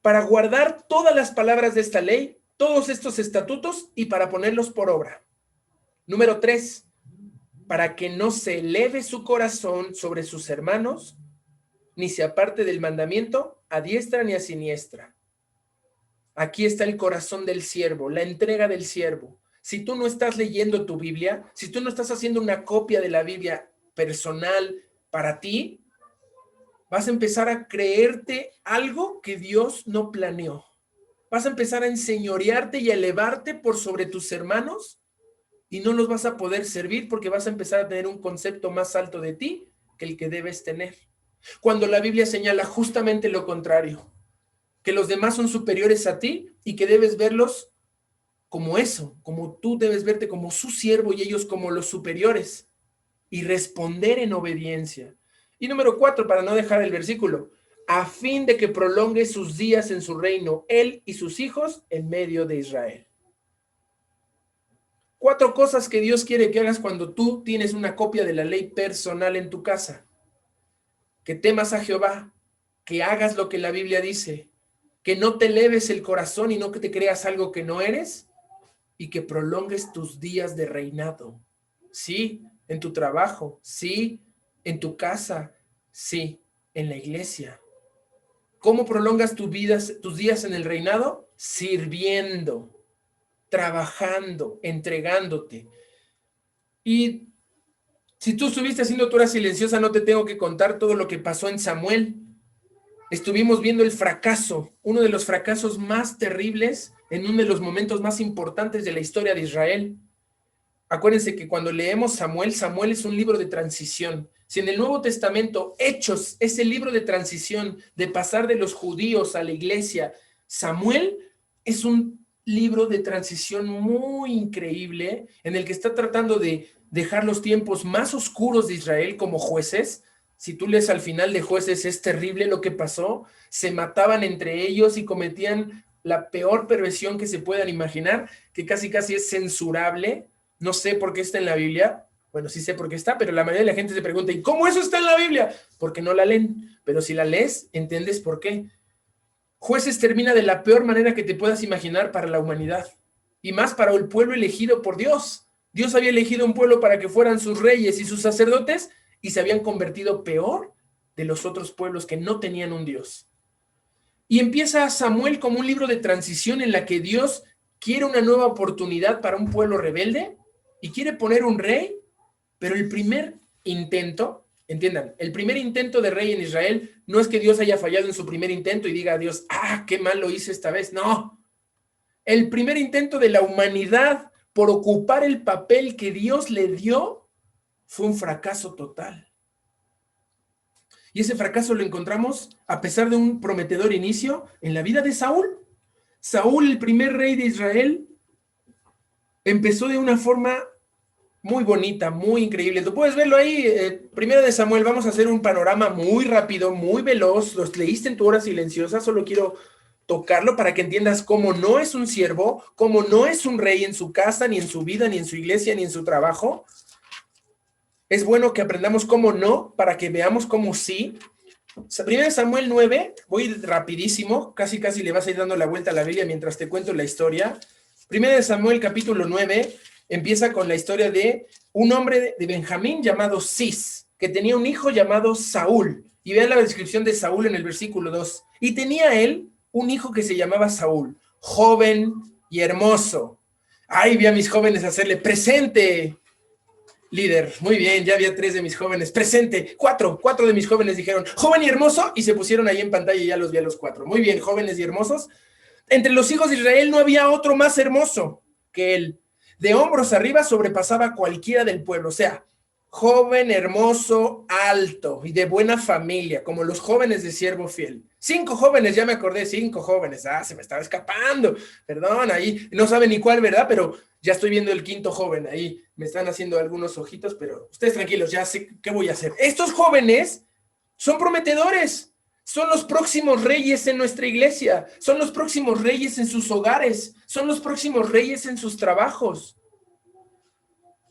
Para guardar todas las palabras de esta ley, todos estos estatutos, y para ponerlos por obra. Número 3, para que no se eleve su corazón sobre sus hermanos, ni se aparte del mandamiento a diestra ni a siniestra. Aquí está el corazón del siervo, la entrega del siervo. Si tú no estás leyendo tu Biblia, si tú no estás haciendo una copia de la Biblia personal para ti, vas a empezar a creerte algo que Dios no planeó. Vas a empezar a enseñorearte y a elevarte por sobre tus hermanos y no los vas a poder servir porque vas a empezar a tener un concepto más alto de ti que el que debes tener. Cuando la Biblia señala justamente lo contrario, que los demás son superiores a ti y que debes verlos como eso, como tú debes verte como su siervo y ellos como los superiores y responder en obediencia. Y número 4, para no dejar el versículo, a fin de que prolongue sus días en su reino, él y sus hijos en medio de Israel. 4 cosas que Dios quiere que hagas cuando tú tienes una copia de la ley personal en tu casa. Que temas a Jehová, que hagas lo que la Biblia dice, que no te eleves el corazón y no que te creas algo que no eres, y que prolongues tus días de reinado. Sí, en tu trabajo, sí, en tu casa, sí, en la iglesia. ¿Cómo prolongas tus días en el reinado? Sirviendo, trabajando, entregándote. Y si tú estuviste haciendo tu hora silenciosa, no te tengo que contar todo lo que pasó en Samuel. Estuvimos viendo el fracaso, uno de los fracasos más terribles en uno de los momentos más importantes de la historia de Israel. Acuérdense que cuando leemos Samuel, Samuel es un libro de transición. Si en el Nuevo Testamento Hechos es el libro de transición, de pasar de los judíos a la iglesia, Samuel es un libro de transición muy increíble en el que está tratando de dejar los tiempos más oscuros de Israel como jueces. Si tú lees al final de Jueces, es terrible lo que pasó. Se mataban entre ellos y cometían la peor perversión que se puedan imaginar, que casi es censurable. No sé por qué está en la Biblia. Bueno, sí sé por qué está, pero la mayoría de la gente se pregunta, ¿y cómo eso está en la Biblia? Porque no la leen. Pero si la lees, entiendes por qué. Jueces termina de la peor manera que te puedas imaginar para la humanidad. Y más para el pueblo elegido por Dios. Dios había elegido un pueblo para que fueran sus reyes y sus sacerdotes, y se habían convertido peor de los otros pueblos que no tenían un Dios. Y empieza Samuel como un libro de transición en la que Dios quiere una nueva oportunidad para un pueblo rebelde y quiere poner un rey, pero el primer intento, entiendan, el primer intento de rey en Israel no es que Dios haya fallado en su primer intento y diga a Dios, qué mal lo hice esta vez. No, el primer intento de la humanidad por ocupar el papel que Dios le dio fue un fracaso total. Y ese fracaso lo encontramos, a pesar de un prometedor inicio, en la vida de Saúl. Saúl, el primer rey de Israel, empezó de una forma muy bonita, muy increíble. Tú puedes verlo ahí, primero de Samuel. Vamos a hacer un panorama muy rápido, muy veloz. Los leíste en tu hora silenciosa, solo quiero tocarlo para que entiendas cómo no es un siervo, cómo no es un rey en su casa, ni en su vida, ni en su iglesia, ni en su trabajo. Es bueno que aprendamos cómo no, para que veamos cómo sí. Primero de Samuel 9, voy rapidísimo, casi le vas a ir dando la vuelta a la Biblia mientras te cuento la historia. Primero de Samuel capítulo 9 empieza con la historia de un hombre de Benjamín llamado Cis, que tenía un hijo llamado Saúl. Y vean la descripción de Saúl en el versículo 2. Y tenía él un hijo que se llamaba Saúl, joven y hermoso. Ay, vi a mis jóvenes hacerle presente. Líder, muy bien, ya había 3 de mis jóvenes. Presente, 4 de mis jóvenes dijeron, joven y hermoso, y se pusieron ahí en pantalla y ya los vi a los 4. Muy bien, jóvenes y hermosos. Entre los hijos de Israel no había otro más hermoso que él. De hombros arriba sobrepasaba cualquiera del pueblo, o sea, joven, hermoso, alto y de buena familia, como los jóvenes de siervo fiel. 5 jóvenes, ya me acordé, 5 jóvenes. Se me estaba escapando. Perdón, ahí no sabe ni cuál, ¿verdad? Pero ya estoy viendo el 5.º joven. Ahí me están haciendo algunos ojitos, pero ustedes tranquilos, ya sé qué voy a hacer. Estos jóvenes son prometedores. Son los próximos reyes en nuestra iglesia. Son los próximos reyes en sus hogares. Son los próximos reyes en sus trabajos.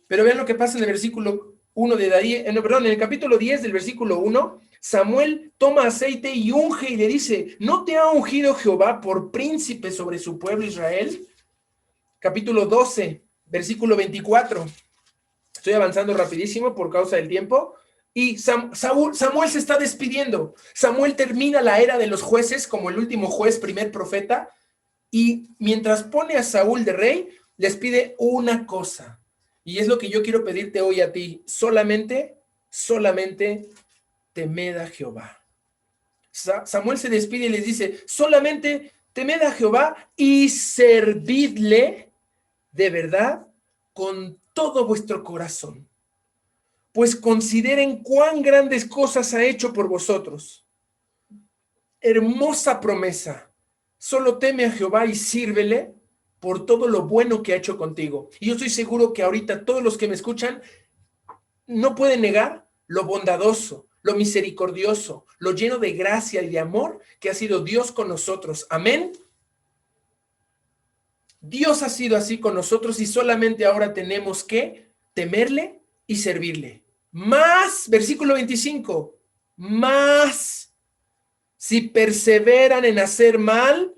Pero vean lo que pasa en el versículo 1 de David, en el capítulo 10 del versículo 1, Samuel toma aceite y unge y le dice, ¿no te ha ungido Jehová por príncipe sobre su pueblo Israel? Capítulo 12, versículo 24. Estoy avanzando rapidísimo por causa del tiempo. Y Samuel se está despidiendo. Samuel termina la era de los jueces como el último juez, primer profeta. Y mientras pone a Saúl de rey, les pide una cosa. Y es lo que yo quiero pedirte hoy a ti. Solamente temed a Jehová. Samuel se despide y les dice, solamente temed a Jehová y servidle de verdad con todo vuestro corazón. Pues consideren cuán grandes cosas ha hecho por vosotros. Hermosa promesa. Solo teme a Jehová y sírvele por todo lo bueno que ha hecho contigo. Y yo estoy seguro que ahorita todos los que me escuchan no pueden negar lo bondadoso, lo misericordioso, lo lleno de gracia y de amor que ha sido Dios con nosotros. Amén. Dios ha sido así con nosotros y solamente ahora tenemos que temerle y servirle. Más, versículo 25, más si perseveran en hacer mal,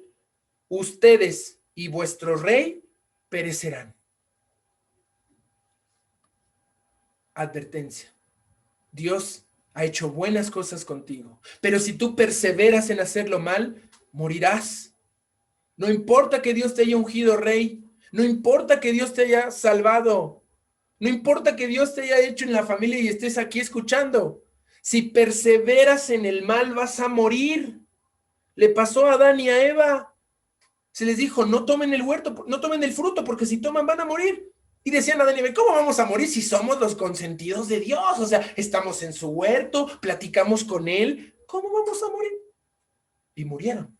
ustedes y vuestro rey perecerán. Advertencia. Dios ha hecho buenas cosas contigo, pero si tú perseveras en hacerlo mal, morirás. No importa que Dios te haya ungido rey, no importa que Dios te haya salvado, no importa que Dios te haya hecho en la familia y estés aquí escuchando. Si perseveras en el mal, vas a morir. Le pasó a Adán y a Eva. Se les dijo, no tomen el huerto, no tomen el fruto, porque si toman van a morir. Y decían a Adán y Eva, ¿cómo vamos a morir si somos los consentidos de Dios? O sea, estamos en su huerto, platicamos con él. ¿Cómo vamos a morir? Y murieron.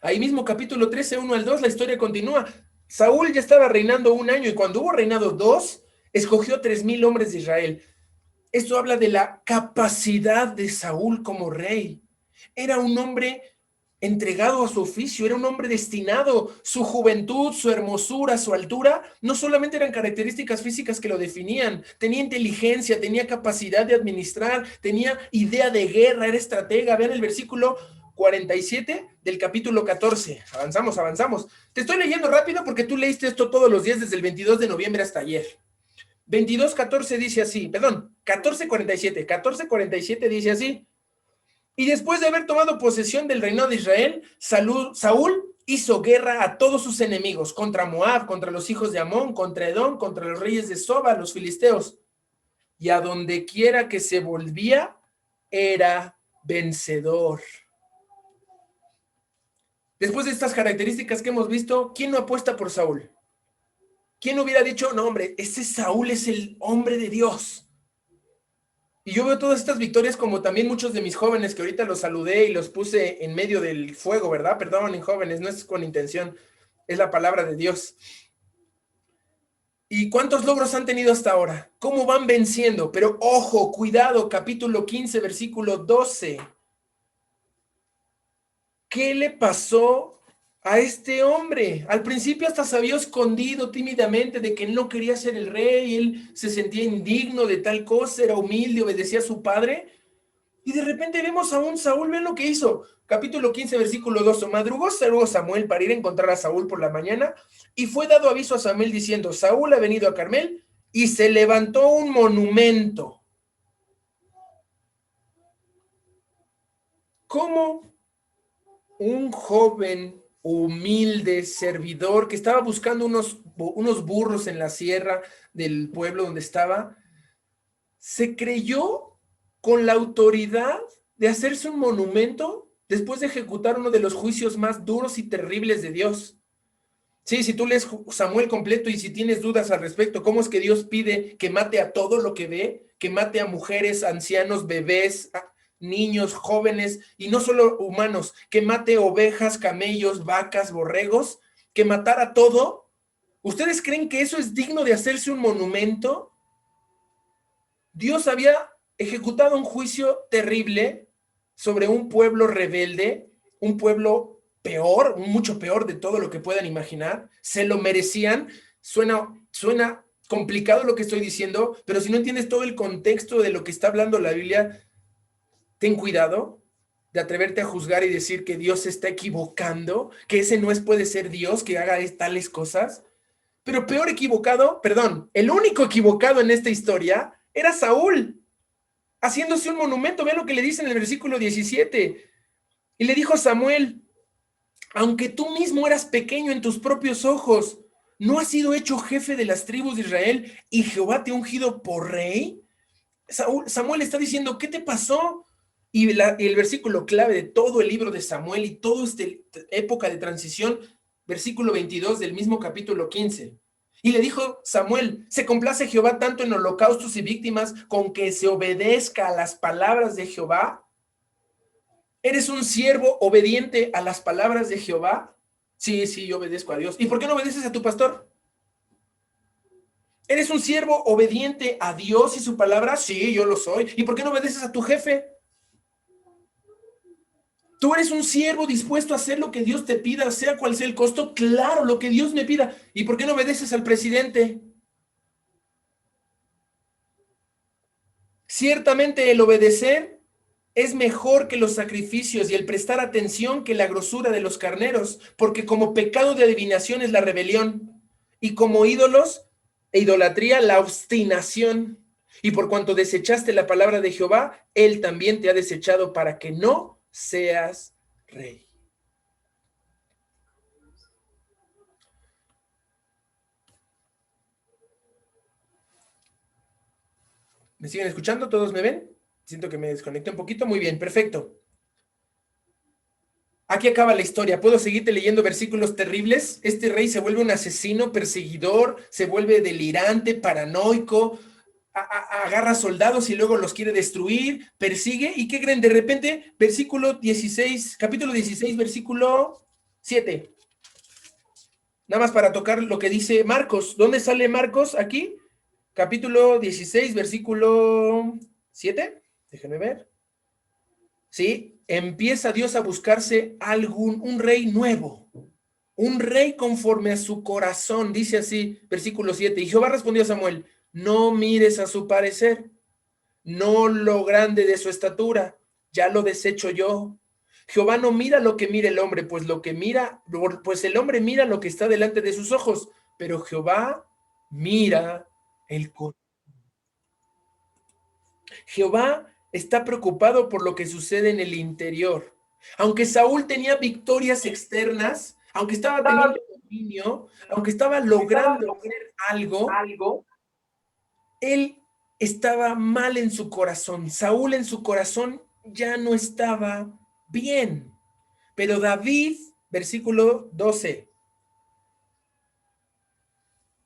Ahí mismo, capítulo 13, 1 al 2, la historia continúa. Saúl ya estaba reinando 1 año y cuando hubo reinado 2, escogió 3,000 hombres de Israel. Esto habla de la capacidad de Saúl como rey. Era un hombre entregado a su oficio, era un hombre destinado. Su juventud, su hermosura, su altura, no solamente eran características físicas que lo definían, tenía inteligencia, tenía capacidad de administrar, tenía idea de guerra, era estratega. Vean el versículo 47 del capítulo 14. Avanzamos. Te estoy leyendo rápido porque tú leíste esto todos los días desde el 22 de noviembre hasta ayer. 22:14 dice así, perdón, 14:47 dice así. Y después de haber tomado posesión del reinado de Israel, Saúl hizo guerra a todos sus enemigos, contra Moab, contra los hijos de Amón, contra Edom, contra los reyes de Soba, los filisteos. Y a donde quiera que se volvía, era vencedor. Después de estas características que hemos visto, ¿quién no apuesta por Saúl? ¿Quién hubiera dicho, no, hombre, ese Saúl es el hombre de Dios? Y yo veo todas estas victorias como también muchos de mis jóvenes que ahorita los saludé y los puse en medio del fuego, ¿verdad? Perdón, jóvenes, no es con intención, es la palabra de Dios. ¿Y cuántos logros han tenido hasta ahora? ¿Cómo van venciendo? Pero ojo, cuidado, capítulo 15, versículo 12. ¿Qué le pasó a este hombre? Al principio hasta se había escondido tímidamente de que él no quería ser el rey, él se sentía indigno de tal cosa, era humilde, obedecía a su padre. Y de repente vemos a un Saúl, ven lo que hizo. Capítulo 15, versículo 2. Madrugó Samuel para ir a encontrar a Saúl por la mañana, y fue dado aviso a Samuel diciendo, Saúl ha venido a Carmel, y se levantó un monumento. ¿Cómo un joven humilde servidor que estaba buscando unos burros en la sierra del pueblo donde estaba, se creyó con la autoridad de hacerse un monumento después de ejecutar uno de los juicios más duros y terribles de Dios? Sí, si tú lees Samuel completo y si tienes dudas al respecto, ¿cómo es que Dios pide que mate a todo lo que ve? Que mate a mujeres, ancianos, bebés, niños, jóvenes, y no solo humanos, que mate ovejas, camellos, vacas, borregos, que matara todo. ¿Ustedes creen que eso es digno de hacerse un monumento? Dios había ejecutado un juicio terrible sobre un pueblo rebelde, un pueblo peor, mucho peor de todo lo que puedan imaginar. Se lo merecían. Suena complicado lo que estoy diciendo, pero si no entiendes todo el contexto de lo que está hablando la Biblia, ten cuidado de atreverte a juzgar y decir que Dios se está equivocando, que ese no puede ser Dios que haga tales cosas. Pero peor equivocado, perdón, el único equivocado en esta historia era Saúl, haciéndose un monumento. Vean lo que le dice en el versículo 17. Y le dijo Samuel, aunque tú mismo eras pequeño en tus propios ojos, ¿no has sido hecho jefe de las tribus de Israel y Jehová te ha ungido por rey? Samuel está diciendo, ¿qué te pasó? Y el versículo clave de todo el libro de Samuel y toda esta época de transición, versículo 22 del mismo capítulo 15. Y le dijo Samuel, ¿se complace Jehová tanto en holocaustos y víctimas con que se obedezca a las palabras de Jehová? ¿Eres un siervo obediente a las palabras de Jehová? Sí, sí, yo obedezco a Dios. ¿Y por qué no obedeces a tu pastor? ¿Eres un siervo obediente a Dios y su palabra? Sí, yo lo soy. ¿Y por qué no obedeces a tu jefe? ¿Tú eres un siervo dispuesto a hacer lo que Dios te pida, sea cual sea el costo? Claro, lo que Dios me pida. ¿Y por qué no obedeces al presidente? Ciertamente el obedecer es mejor que los sacrificios y el prestar atención que la grosura de los carneros, porque como pecado de adivinación es la rebelión, y como ídolos e idolatría la obstinación. Y por cuanto desechaste la palabra de Jehová, él también te ha desechado para que no seas rey. ¿Me siguen escuchando? ¿Todos me ven? Siento que me desconecté un poquito. Muy bien, perfecto. Aquí acaba la historia. ¿Puedo seguirte leyendo versículos terribles? Este rey se vuelve un asesino, perseguidor, se vuelve delirante, paranoico, agarra soldados y luego los quiere destruir, persigue. ¿Y qué creen? De repente, versículo 16, capítulo 16, versículo 7. Nada más para tocar lo que dice Marcos. ¿Dónde sale Marcos? Aquí. Capítulo 16, versículo 7. Déjenme ver. ¿Sí? Empieza Dios a buscarse un rey nuevo, un rey conforme a su corazón, dice así, versículo 7. Y Jehová respondió a Samuel, no mires a su parecer, no lo grande de su estatura, ya lo desecho yo. Jehová no mira lo que mira el hombre, pues el hombre mira lo que está delante de sus ojos, pero Jehová mira el corazón. Jehová está preocupado por lo que sucede en el interior. Aunque Saúl tenía victorias externas, aunque estaba teniendo dominio, aunque estaba logrando hacer algo, él estaba mal en su corazón. Saúl en su corazón ya no estaba bien. Pero David, versículo 12,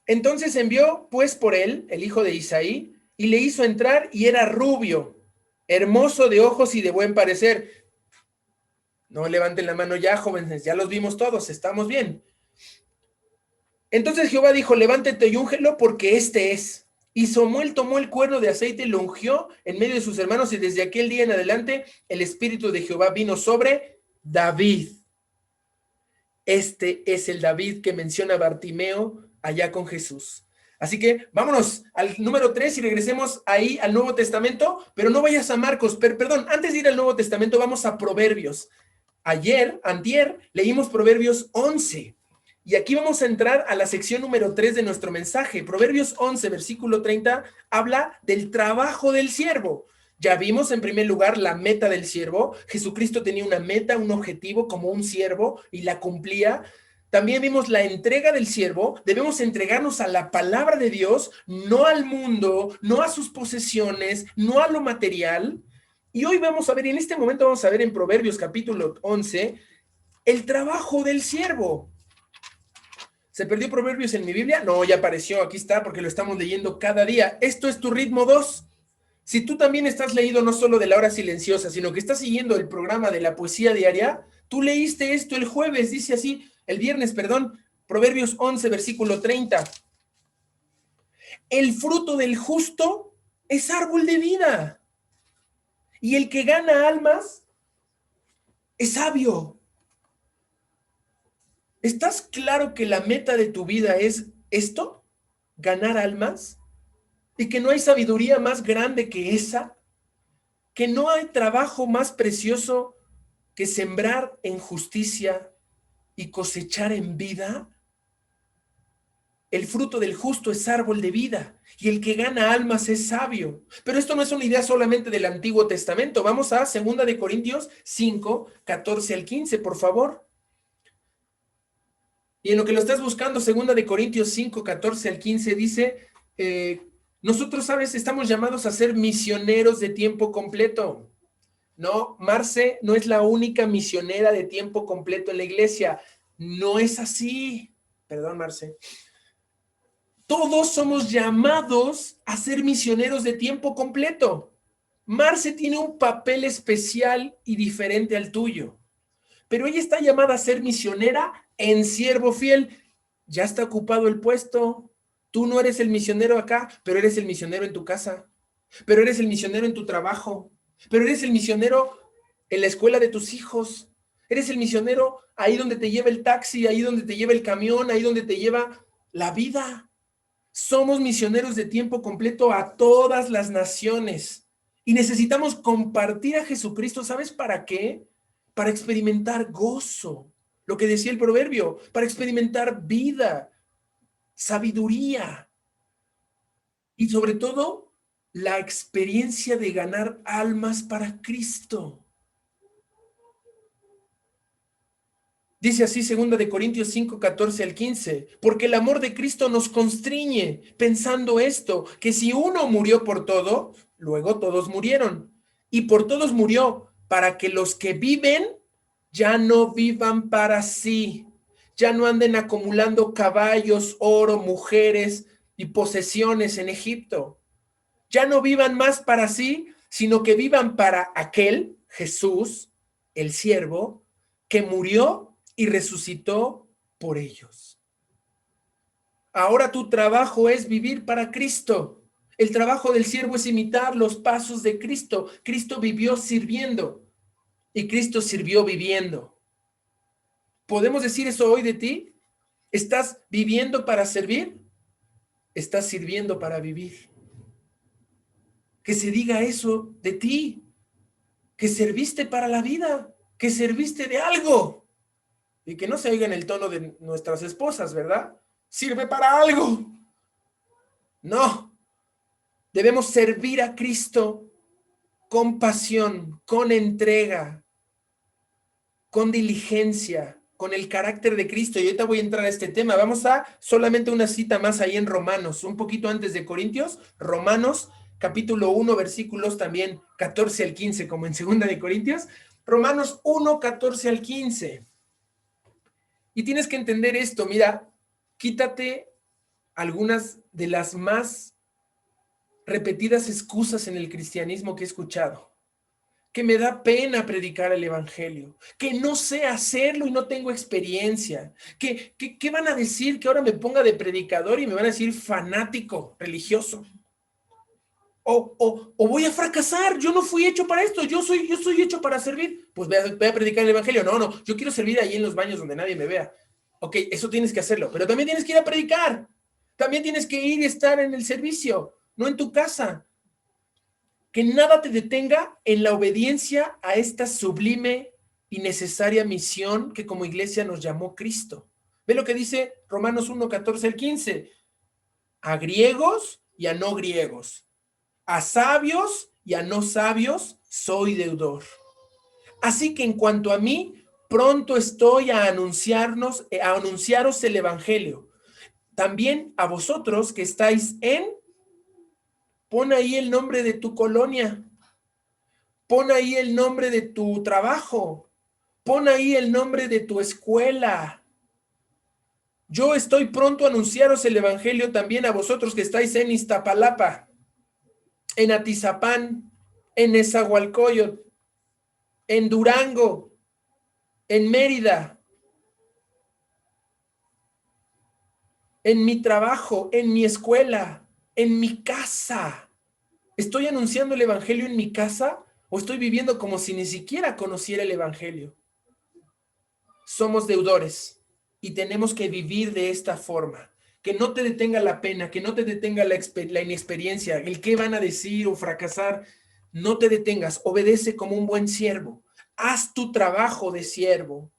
Entonces envió pues por él, el hijo de Isaí, y le hizo entrar, y era rubio, hermoso de ojos y de buen parecer. No levanten la mano ya, jóvenes, ya los vimos todos, estamos bien. Entonces Jehová dijo, levántate y úngelo, porque este es. Y Samuel tomó el cuerno de aceite y lo ungió en medio de sus hermanos, y desde aquel día en adelante el Espíritu de Jehová vino sobre David. Este es el David que menciona Bartimeo allá con Jesús. Así que vámonos al número 3 y regresemos ahí al Nuevo Testamento, pero no vayas a Marcos, perdón, antes de ir al Nuevo Testamento vamos a Proverbios. Antier, leímos Proverbios 11 y aquí vamos a entrar a la sección número 3 de nuestro mensaje. Proverbios 11, versículo 30, habla del trabajo del siervo. Ya vimos en primer lugar la meta del siervo. Jesucristo tenía una meta, un objetivo como un siervo y la cumplía. También vimos la entrega del siervo. Debemos entregarnos a la palabra de Dios, no al mundo, no a sus posesiones, no a lo material. Y hoy vamos a ver, en este momento vamos a ver en Proverbios capítulo 11, el trabajo del siervo. ¿Se perdió Proverbios en mi Biblia? No, ya apareció, aquí está, porque lo estamos leyendo cada día. Esto es tu ritmo 2. Si tú también estás leído no solo de la hora silenciosa, sino que estás siguiendo el programa de la poesía diaria, tú leíste esto el jueves, dice así, el viernes, perdón, Proverbios 11, versículo 30. El fruto del justo es árbol de vida, y el que gana almas es sabio. ¿Estás claro que la meta de tu vida es esto? ¿Ganar almas? ¿Y que no hay sabiduría más grande que esa? ¿Que no hay trabajo más precioso que sembrar en justicia y cosechar en vida? El fruto del justo es árbol de vida, y el que gana almas es sabio. Pero esto no es una idea solamente del Antiguo Testamento. Vamos a 2 de Corintios 5, 14 al 15, por favor. Y en lo que lo estás buscando, 2 de Corintios 5, 14 al 15, dice, nosotros, ¿sabes? Estamos llamados a ser misioneros de tiempo completo. No, Marce no es la única misionera de tiempo completo en la iglesia. No es así. Perdón, Marce. Todos somos llamados a ser misioneros de tiempo completo. Marce tiene un papel especial y diferente al tuyo, pero ella está llamada a ser misionera en siervo fiel. Ya está ocupado el puesto. Tú no eres el misionero acá, pero eres el misionero en tu casa, pero eres el misionero en tu trabajo, pero eres el misionero en la escuela de tus hijos, eres el misionero ahí donde te lleva el taxi, ahí donde te lleva el camión, ahí donde te lleva la vida. Somos misioneros de tiempo completo a todas las naciones y necesitamos compartir a Jesucristo. ¿Sabes para qué? Para experimentar gozo, lo que decía el proverbio, para experimentar vida, sabiduría y sobre todo la experiencia de ganar almas para Cristo. Dice así 2 de Corintios 5, 14 al 15, porque el amor de Cristo nos constriñe, pensando esto, que si uno murió por todo, luego todos murieron. Y por todos murió, para que los que viven ya no vivan para sí, ya no anden acumulando caballos, oro, mujeres y posesiones en Egipto. Ya no vivan más para sí, sino que vivan para aquel, Jesús, el siervo, que murió y resucitó por ellos. Ahora tu trabajo es vivir para Cristo. El trabajo del siervo es imitar los pasos de Cristo. Cristo vivió sirviendo y Cristo sirvió viviendo. ¿Podemos decir eso hoy de ti? ¿Estás viviendo para servir? ¿Estás sirviendo para vivir? Que se diga eso de ti, que serviste para la vida, que serviste de algo. Y que no se oiga en el tono de nuestras esposas, ¿verdad? Sirve para algo. No. Debemos servir a Cristo con pasión, con entrega, con diligencia, con el carácter de Cristo. Y ahorita voy a entrar a este tema. Vamos a solamente una cita más ahí en Romanos, un poquito antes de Corintios. Romanos, capítulo 1, versículos también 14 al 15, como en 2 de Corintios. Romanos 1, 14 al 15. Y tienes que entender esto, mira, quítate algunas de las más repetidas excusas en el cristianismo que he escuchado. Que me da pena predicar el evangelio, que no sé hacerlo y no tengo experiencia, que van a decir que ahora me ponga de predicador y me van a decir fanático religioso. O voy a fracasar, yo no fui hecho para esto, yo soy hecho para servir. Pues voy a predicar el evangelio. No, yo quiero servir ahí en los baños donde nadie me vea. Ok, eso tienes que hacerlo, pero también tienes que ir a predicar. También tienes que ir y estar en el servicio, no en tu casa. Que nada te detenga en la obediencia a esta sublime y necesaria misión que como iglesia nos llamó Cristo. Ve lo que dice Romanos 1, 14 al 15. A griegos y a no griegos, a sabios y a no sabios, soy deudor. Así que en cuanto a mí, pronto estoy a anunciaros el evangelio. También a vosotros que estáis pon ahí el nombre de tu colonia, pon ahí el nombre de tu trabajo, pon ahí el nombre de tu escuela. Yo estoy pronto a anunciaros el evangelio también a vosotros que estáis en Iztapalapa, en Atizapán, en Nezahualcóyotl, en Durango, en Mérida, en mi trabajo, en mi escuela, en mi casa. ¿Estoy anunciando el evangelio en mi casa o estoy viviendo como si ni siquiera conociera el evangelio? Somos deudores y tenemos que vivir de esta forma. Que no te detenga la pena, que no te detenga la inexperiencia, el qué van a decir o fracasar. No te detengas, obedece como un buen siervo. Haz tu trabajo de siervo.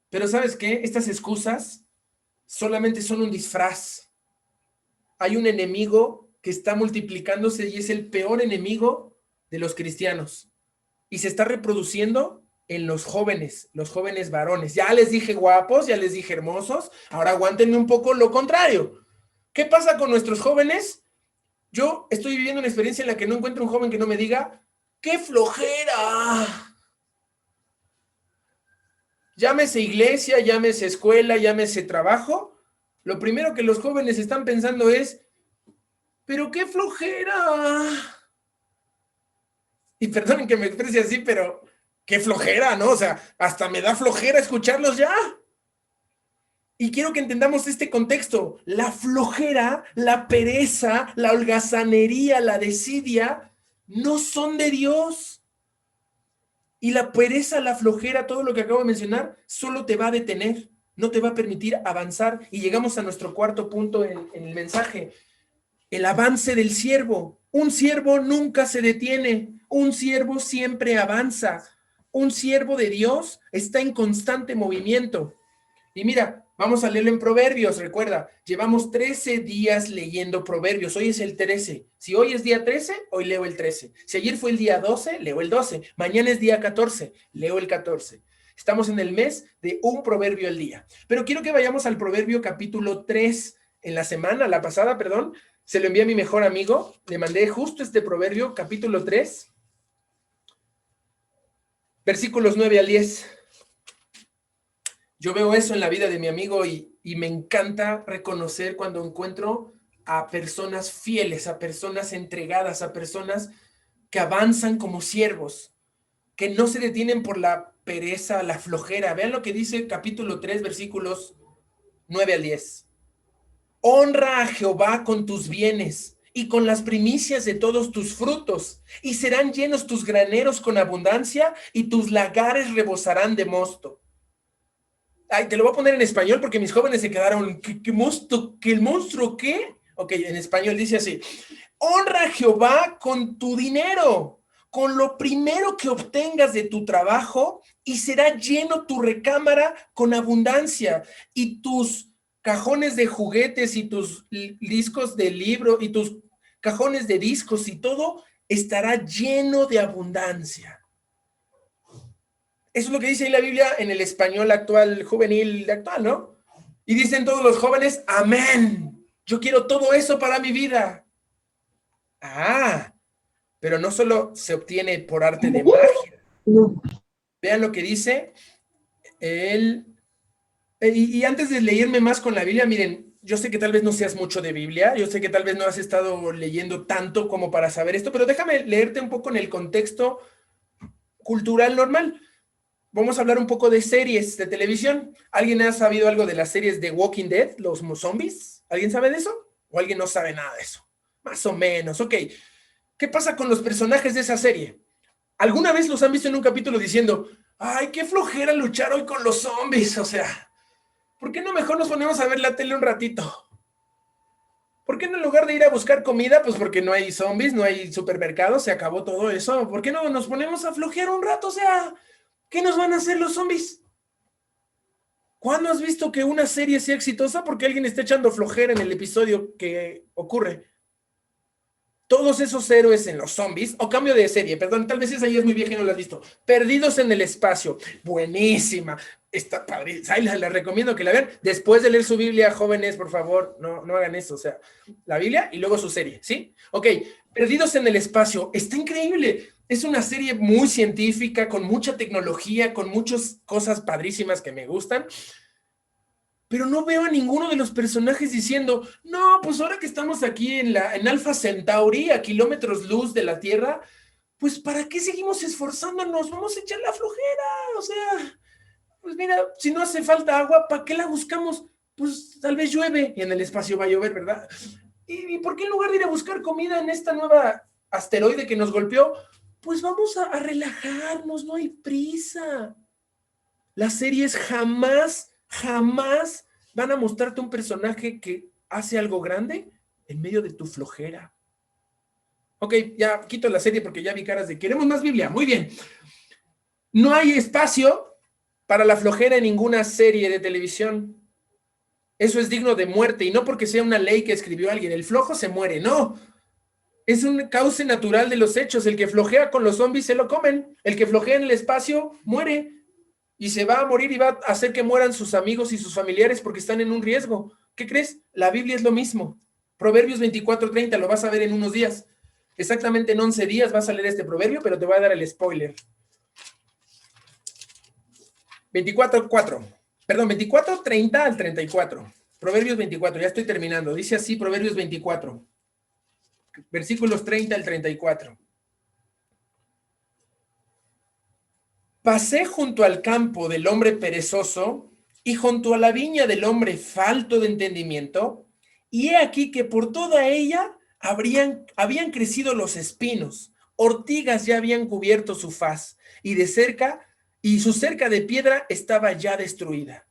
Pero ¿sabes qué? Estas excusas solamente son un disfraz. Hay un enemigo que está multiplicándose y es el peor enemigo de los cristianos. Y se está reproduciendo en los jóvenes varones. Ya les dije guapos, ya les dije hermosos, ahora aguántenme un poco lo contrario. ¿Qué pasa con nuestros jóvenes? Yo estoy viviendo una experiencia en la que no encuentro un joven que no me diga, ¡qué flojera! Llámese iglesia, llámese escuela, llámese trabajo. Lo primero que los jóvenes están pensando es, ¡pero qué flojera! Y perdonen que me exprese así, pero qué flojera, ¿no? O sea, hasta me da flojera escucharlos ya. Y quiero que entendamos este contexto. La flojera, la pereza, la holgazanería, la desidia, no son de Dios. Y la pereza, la flojera, todo lo que acabo de mencionar, solo te va a detener, no te va a permitir avanzar. Y llegamos a nuestro cuarto punto en el mensaje. El avance del siervo. Un siervo nunca se detiene. Un siervo siempre avanza. Un siervo de Dios está en constante movimiento. Y mira, vamos a leerlo en Proverbios. Recuerda, llevamos 13 días leyendo Proverbios. Hoy es el 13. Si hoy es día 13, hoy leo el 13. Si ayer fue el día 12, leo el 12. Mañana es día 14, leo el 14. Estamos en el mes de un proverbio al día. Pero quiero que vayamos al Proverbio capítulo 3. En la pasada, se lo envié a mi mejor amigo. Le mandé justo este Proverbio, capítulo 3, versículos 9 al 10. Yo veo eso en la vida de mi amigo y me encanta reconocer cuando encuentro a personas fieles, a personas entregadas, a personas que avanzan como siervos, que no se detienen por la pereza, la flojera. Vean lo que dice capítulo 3, versículos 9 al 10. Honra a Jehová con tus bienes y con las primicias de todos tus frutos, y serán llenos tus graneros con abundancia, y tus lagares rebosarán de mosto. Ay, te lo voy a poner en español porque mis jóvenes se quedaron, ¿qué monstruo? ¿Qué el monstruo qué? Ok, en español dice así: honra a Jehová con tu dinero, con lo primero que obtengas de tu trabajo, y será lleno tu recámara con abundancia, y tus cajones de juguetes y tus discos de libro y tus cajones de discos y todo estará lleno de abundancia. Eso es lo que dice ahí la Biblia en el español actual, juvenil actual, ¿no? Y dicen todos los jóvenes, amén. Yo quiero todo eso para mi vida. Ah, pero no solo se obtiene por arte de magia. Vean lo que dice él. Y antes de leerme más con la Biblia, miren, yo sé que tal vez no seas mucho de Biblia, yo sé que tal vez no has estado leyendo tanto como para saber esto, pero déjame leerte un poco en el contexto cultural normal. Vamos a hablar un poco de series de televisión. ¿Alguien ha sabido algo de las series de Walking Dead, los zombies? ¿Alguien sabe de eso? ¿O alguien no sabe nada de eso? Más o menos, ok. ¿Qué pasa con los personajes de esa serie? ¿Alguna vez los han visto en un capítulo diciendo, ay, qué flojera luchar hoy con los zombies? O sea, ¿por qué no mejor nos ponemos a ver la tele un ratito? ¿Por qué no en lugar de ir a buscar comida? Pues porque no hay zombies, no hay supermercados, se acabó todo eso. ¿Por qué no nos ponemos a flojear un rato? O sea, ¿qué nos van a hacer los zombies? ¿Cuándo has visto que una serie sea exitosa porque alguien está echando flojera en el episodio que ocurre? Todos esos héroes en los zombies, o cambio de serie, perdón, tal vez esa ya es muy vieja y no la has visto. Perdidos en el espacio, buenísima, está padre, la recomiendo que la vean. Después de leer su Biblia, jóvenes, por favor, no hagan eso, o sea, la Biblia y luego su serie, ¿sí? Ok, Perdidos en el espacio, está increíble. Es una serie muy científica, con mucha tecnología, con muchas cosas padrísimas que me gustan. Pero no veo a ninguno de los personajes diciendo, no, pues ahora que estamos aquí en Alpha Centauri, a kilómetros luz de la Tierra, pues ¿para qué seguimos esforzándonos? Vamos a echar la flojera, o sea, pues mira, si no hace falta agua, ¿para qué la buscamos? Pues tal vez llueve y en el espacio va a llover, ¿verdad? ¿Y por qué en lugar de ir a buscar comida en esta nueva asteroide que nos golpeó, pues vamos a relajarnos, no hay prisa? Las series jamás van a mostrarte un personaje que hace algo grande en medio de tu flojera. Ok, ya quito la serie porque ya vi caras de queremos más Biblia. Muy bien. No hay espacio para la flojera en ninguna serie de televisión. Eso es digno de muerte y no porque sea una ley que escribió alguien. El flojo se muere, no. Es un cauce natural de los hechos. El que flojea con los zombies se lo comen. El que flojea en el espacio muere. Y se va a morir y va a hacer que mueran sus amigos y sus familiares porque están en un riesgo. ¿Qué crees? La Biblia es lo mismo. Proverbios 24:30, lo vas a ver en unos días. Exactamente en 11 días vas a leer este proverbio, pero te voy a dar el spoiler. 24:4. Perdón, 24:30 al 34. Proverbios 24, ya estoy terminando. Dice así Proverbios 24. Versículos 30 al 34. Pasé junto al campo del hombre perezoso y junto a la viña del hombre falto de entendimiento, y he aquí que por toda ella habían crecido los espinos, ortigas ya habían cubierto su faz, y su cerca de piedra estaba ya destruida.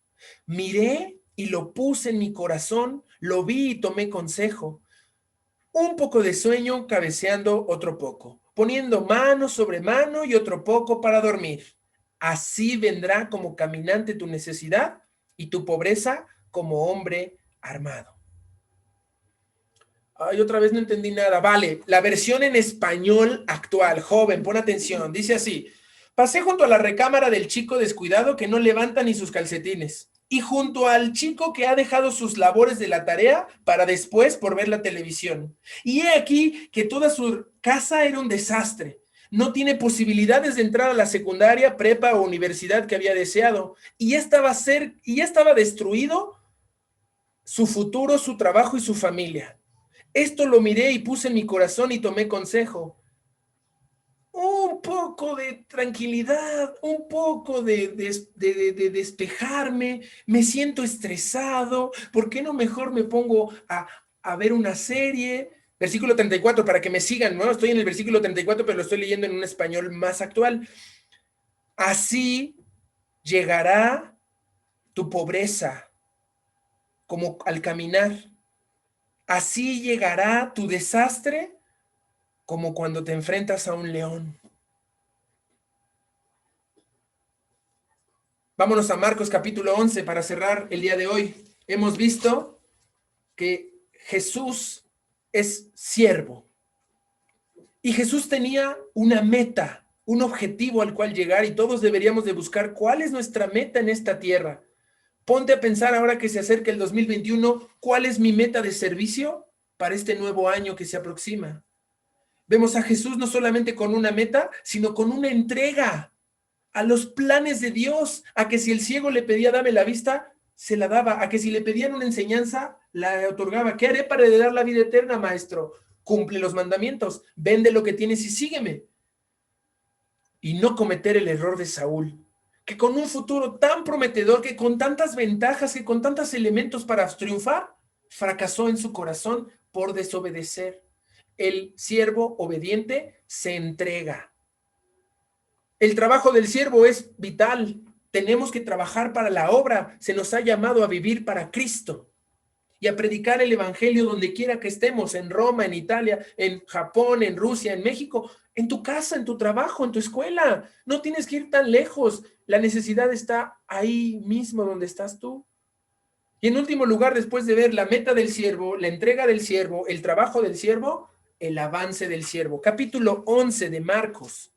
Miré y lo puse en mi corazón, lo vi y tomé consejo. Un poco de sueño, cabeceando otro poco, poniendo mano sobre mano y otro poco para dormir. Así vendrá como caminante tu necesidad y tu pobreza como hombre armado. Ay, otra vez no entendí nada. Vale, la versión en español actual, joven, pon atención. Dice así: pasé junto a la recámara del chico descuidado que no levanta ni sus calcetines, y junto al chico que ha dejado sus labores de la tarea para después por ver la televisión. Y he aquí que toda su casa era un desastre. No tiene posibilidades de entrar a la secundaria, prepa o universidad que había deseado. Y ya estaba destruido su futuro, su trabajo y su familia. Esto lo miré y puse en mi corazón y tomé consejo. Un poco de tranquilidad, un poco de despejarme, me siento estresado, ¿por qué no mejor me pongo a ver una serie? Versículo 34, para que me sigan, ¿no? Estoy en el versículo 34, pero lo estoy leyendo en un español más actual. Así llegará tu pobreza como al caminar. Así llegará tu desastre como cuando te enfrentas a un león. Vámonos a Marcos capítulo 11 para cerrar el día de hoy. Hemos visto que Jesús es siervo y Jesús tenía una meta, un objetivo al cual llegar, y todos deberíamos de buscar cuál es nuestra meta en esta tierra. Ponte a pensar ahora que se acerca el 2021, ¿cuál es mi meta de servicio para este nuevo año que se aproxima? Vemos a Jesús no solamente con una meta, sino con una entrega a los planes de Dios, a que si el ciego le pedía dame la vista, se la daba, a que si le pedían una enseñanza, la otorgaba. ¿Qué haré para heredar la vida eterna, maestro? Cumple los mandamientos, vende lo que tienes y sígueme. Y no cometer el error de Saúl, que con un futuro tan prometedor, que con tantas ventajas, que con tantos elementos para triunfar, fracasó en su corazón por desobedecer. El siervo obediente se entrega. El trabajo del siervo es vital. Tenemos que trabajar para la obra. Se nos ha llamado a vivir para Cristo y a predicar el evangelio donde quiera que estemos, en Roma, en Italia, en Japón, en Rusia, en México, en tu casa, en tu trabajo, en tu escuela. No tienes que ir tan lejos. La necesidad está ahí mismo donde estás tú. Y en último lugar, después de ver la meta del siervo, la entrega del siervo, el trabajo del siervo, el avance del siervo. Capítulo 11 de Marcos.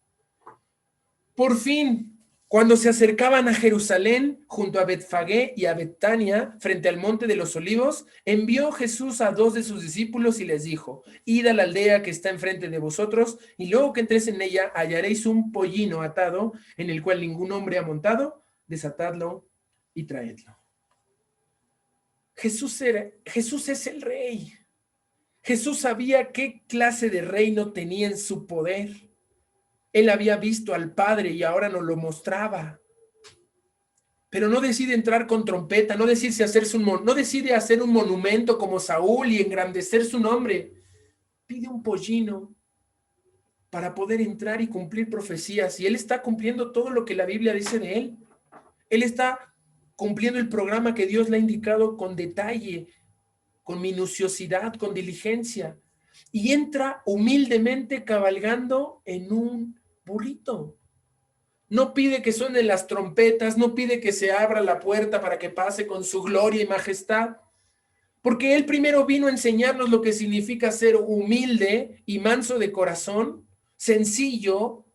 Por fin, cuando se acercaban a Jerusalén, junto a Betfagé y a Betania, frente al monte de los olivos, envió Jesús a 2 de sus discípulos y les dijo: id a la aldea que está enfrente de vosotros, y luego que entréis en ella, hallaréis un pollino atado, en el cual ningún hombre ha montado, desatadlo y traedlo. Jesús es el rey. Jesús sabía qué clase de reino tenía en su poder. Él había visto al Padre y ahora nos lo mostraba. Pero no decide entrar con trompeta, no decide hacer un monumento como Saúl y engrandecer su nombre. Pide un pollino para poder entrar y cumplir profecías. Y él está cumpliendo todo lo que la Biblia dice de él. Él está cumpliendo el programa que Dios le ha indicado con detalle, con minuciosidad, con diligencia. Y entra humildemente cabalgando en un burrito. No pide que suenen las trompetas, no pide que se abra la puerta para que pase con su gloria y majestad, porque él primero vino a enseñarnos lo que significa ser humilde y manso de corazón, sencillo,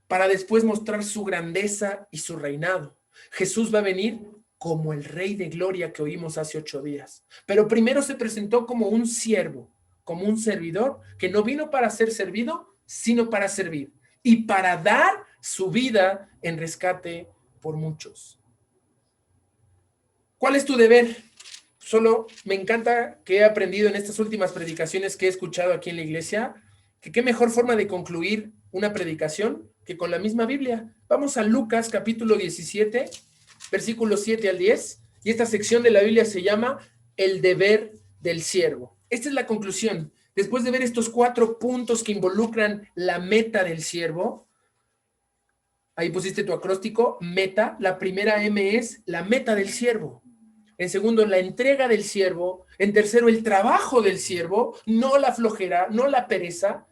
para después mostrar su grandeza y su reinado. Jesús va a venir como el Rey de Gloria que oímos hace 8 días, pero primero se presentó como un siervo, como un servidor, que no vino para ser servido, sino para servir y para dar su vida en rescate por muchos. ¿Cuál es tu deber? Solo me encanta que he aprendido en estas últimas predicaciones que he escuchado aquí en la iglesia, que qué mejor forma de concluir una predicación que con la misma Biblia. Vamos a Lucas capítulo 17, versículos 7 al 10, y esta sección de la Biblia se llama el deber del siervo. Esta es la conclusión. Después de ver estos 4 puntos que involucran la meta del siervo, ahí pusiste tu acróstico, meta. La primera M es la meta del siervo. En segundo, la entrega del siervo. En tercero, el trabajo del siervo, no la flojera, no la pereza.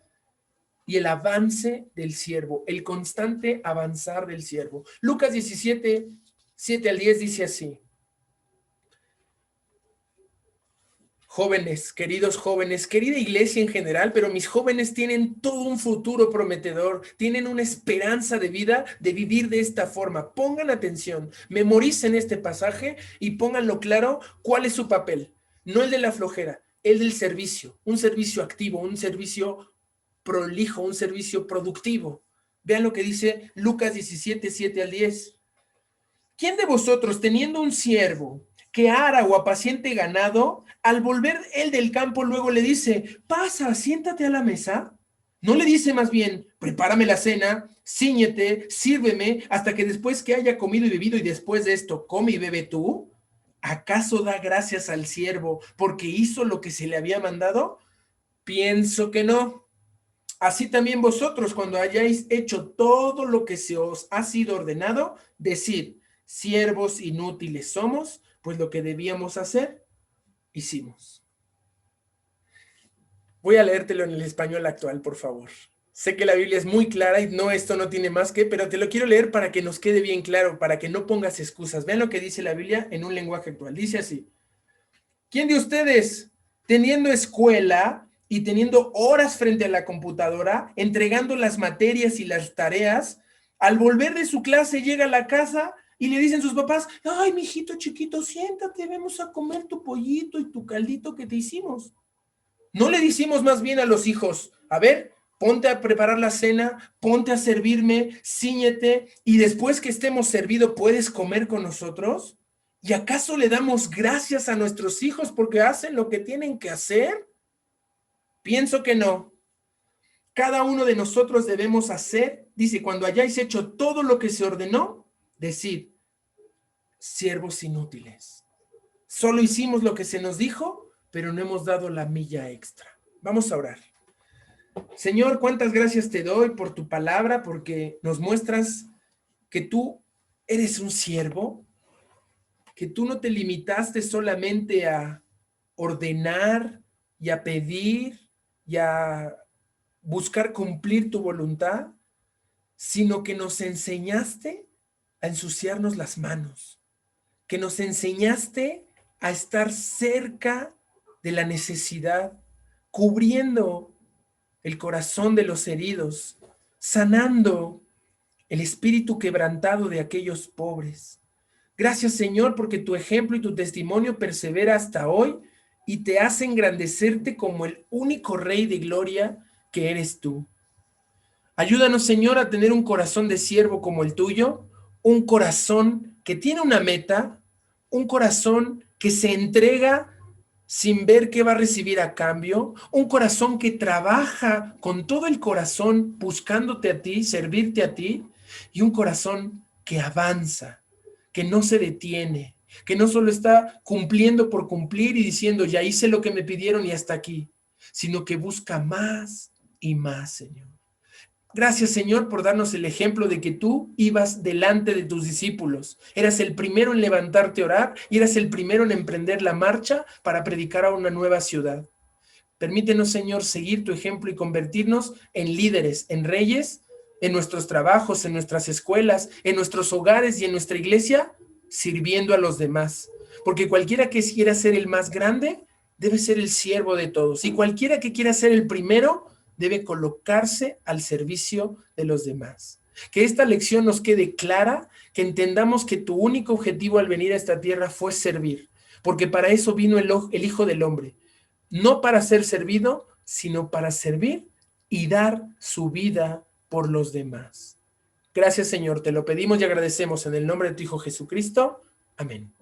Y el avance del siervo, el constante avanzar del siervo. Lucas 17, 7 al 10 dice así: jóvenes, querida iglesia en general, pero mis jóvenes tienen todo un futuro prometedor, tienen una esperanza de vida, de vivir de esta forma. Pongan atención, memoricen este pasaje y pónganlo claro cuál es su papel. No el de la flojera, el del servicio, un servicio activo, un servicio prolijo, un servicio productivo. Vean lo que dice Lucas 17, 7 al 10. ¿Quién de vosotros, teniendo un siervo que ara o apaciente ganado, al volver él del campo luego le dice: pasa, siéntate a la mesa? ¿No le dice más bien: prepárame la cena, cíñete, sírveme, hasta que después que haya comido y bebido y después de esto come y bebe tú? ¿Acaso da gracias al siervo porque hizo lo que se le había mandado? Pienso que no. Así también vosotros, cuando hayáis hecho todo lo que se os ha sido ordenado, decid: siervos inútiles somos, pues lo que debíamos hacer, hicimos. Voy a leértelo en el español actual, por favor. Sé que la Biblia es muy clara y no, esto no tiene más que, pero te lo quiero leer para que nos quede bien claro, para que no pongas excusas. Vean lo que dice la Biblia en un lenguaje actual. Dice así: ¿quién de ustedes, teniendo escuela y teniendo horas frente a la computadora, entregando las materias y las tareas, al volver de su clase llega a la casa y le dicen sus papás: ay, mijito chiquito, siéntate, vamos a comer tu pollito y tu caldito que te hicimos? ¿No le decimos más bien a los hijos: a ver, ponte a preparar la cena, ponte a servirme, cíñete, y después que estemos servidos, ¿puedes comer con nosotros? ¿Y acaso le damos gracias a nuestros hijos porque hacen lo que tienen que hacer? Pienso que no. Cada uno de nosotros debemos hacer, dice, cuando hayáis hecho todo lo que se ordenó, decid, siervos inútiles. Solo hicimos lo que se nos dijo, pero no hemos dado la milla extra. Vamos a orar. Señor, cuántas gracias te doy por tu palabra, porque nos muestras que tú eres un siervo, que tú no te limitaste solamente a ordenar y a pedir y a buscar cumplir tu voluntad, sino que nos enseñaste a ensuciarnos las manos, que nos enseñaste a estar cerca de la necesidad, cubriendo el corazón de los heridos, sanando el espíritu quebrantado de aquellos pobres. Gracias, Señor, porque tu ejemplo y tu testimonio persevera hasta hoy y te hace engrandecerte como el único Rey de gloria que eres tú. Ayúdanos, Señor, a tener un corazón de siervo como el tuyo, un corazón que tiene una meta, un corazón que se entrega sin ver qué va a recibir a cambio, un corazón que trabaja con todo el corazón buscándote a ti, servirte a ti, y un corazón que avanza, que no se detiene, que no solo está cumpliendo por cumplir y diciendo, ya hice lo que me pidieron y hasta aquí, sino que busca más y más, Señor. Gracias, Señor, por darnos el ejemplo de que tú ibas delante de tus discípulos. Eras el primero en levantarte a orar y eras el primero en emprender la marcha para predicar a una nueva ciudad. Permítenos, Señor, seguir tu ejemplo y convertirnos en líderes, en reyes, en nuestros trabajos, en nuestras escuelas, en nuestros hogares y en nuestra iglesia, sirviendo a los demás. Porque cualquiera que quiera ser el más grande, debe ser el siervo de todos. Y cualquiera que quiera ser el primero, debe colocarse al servicio de los demás. Que esta lección nos quede clara, que entendamos que tu único objetivo al venir a esta tierra fue servir, porque para eso vino el Hijo del Hombre, no para ser servido, sino para servir y dar su vida por los demás. Gracias, Señor, te lo pedimos y agradecemos en el nombre de tu Hijo Jesucristo. Amén.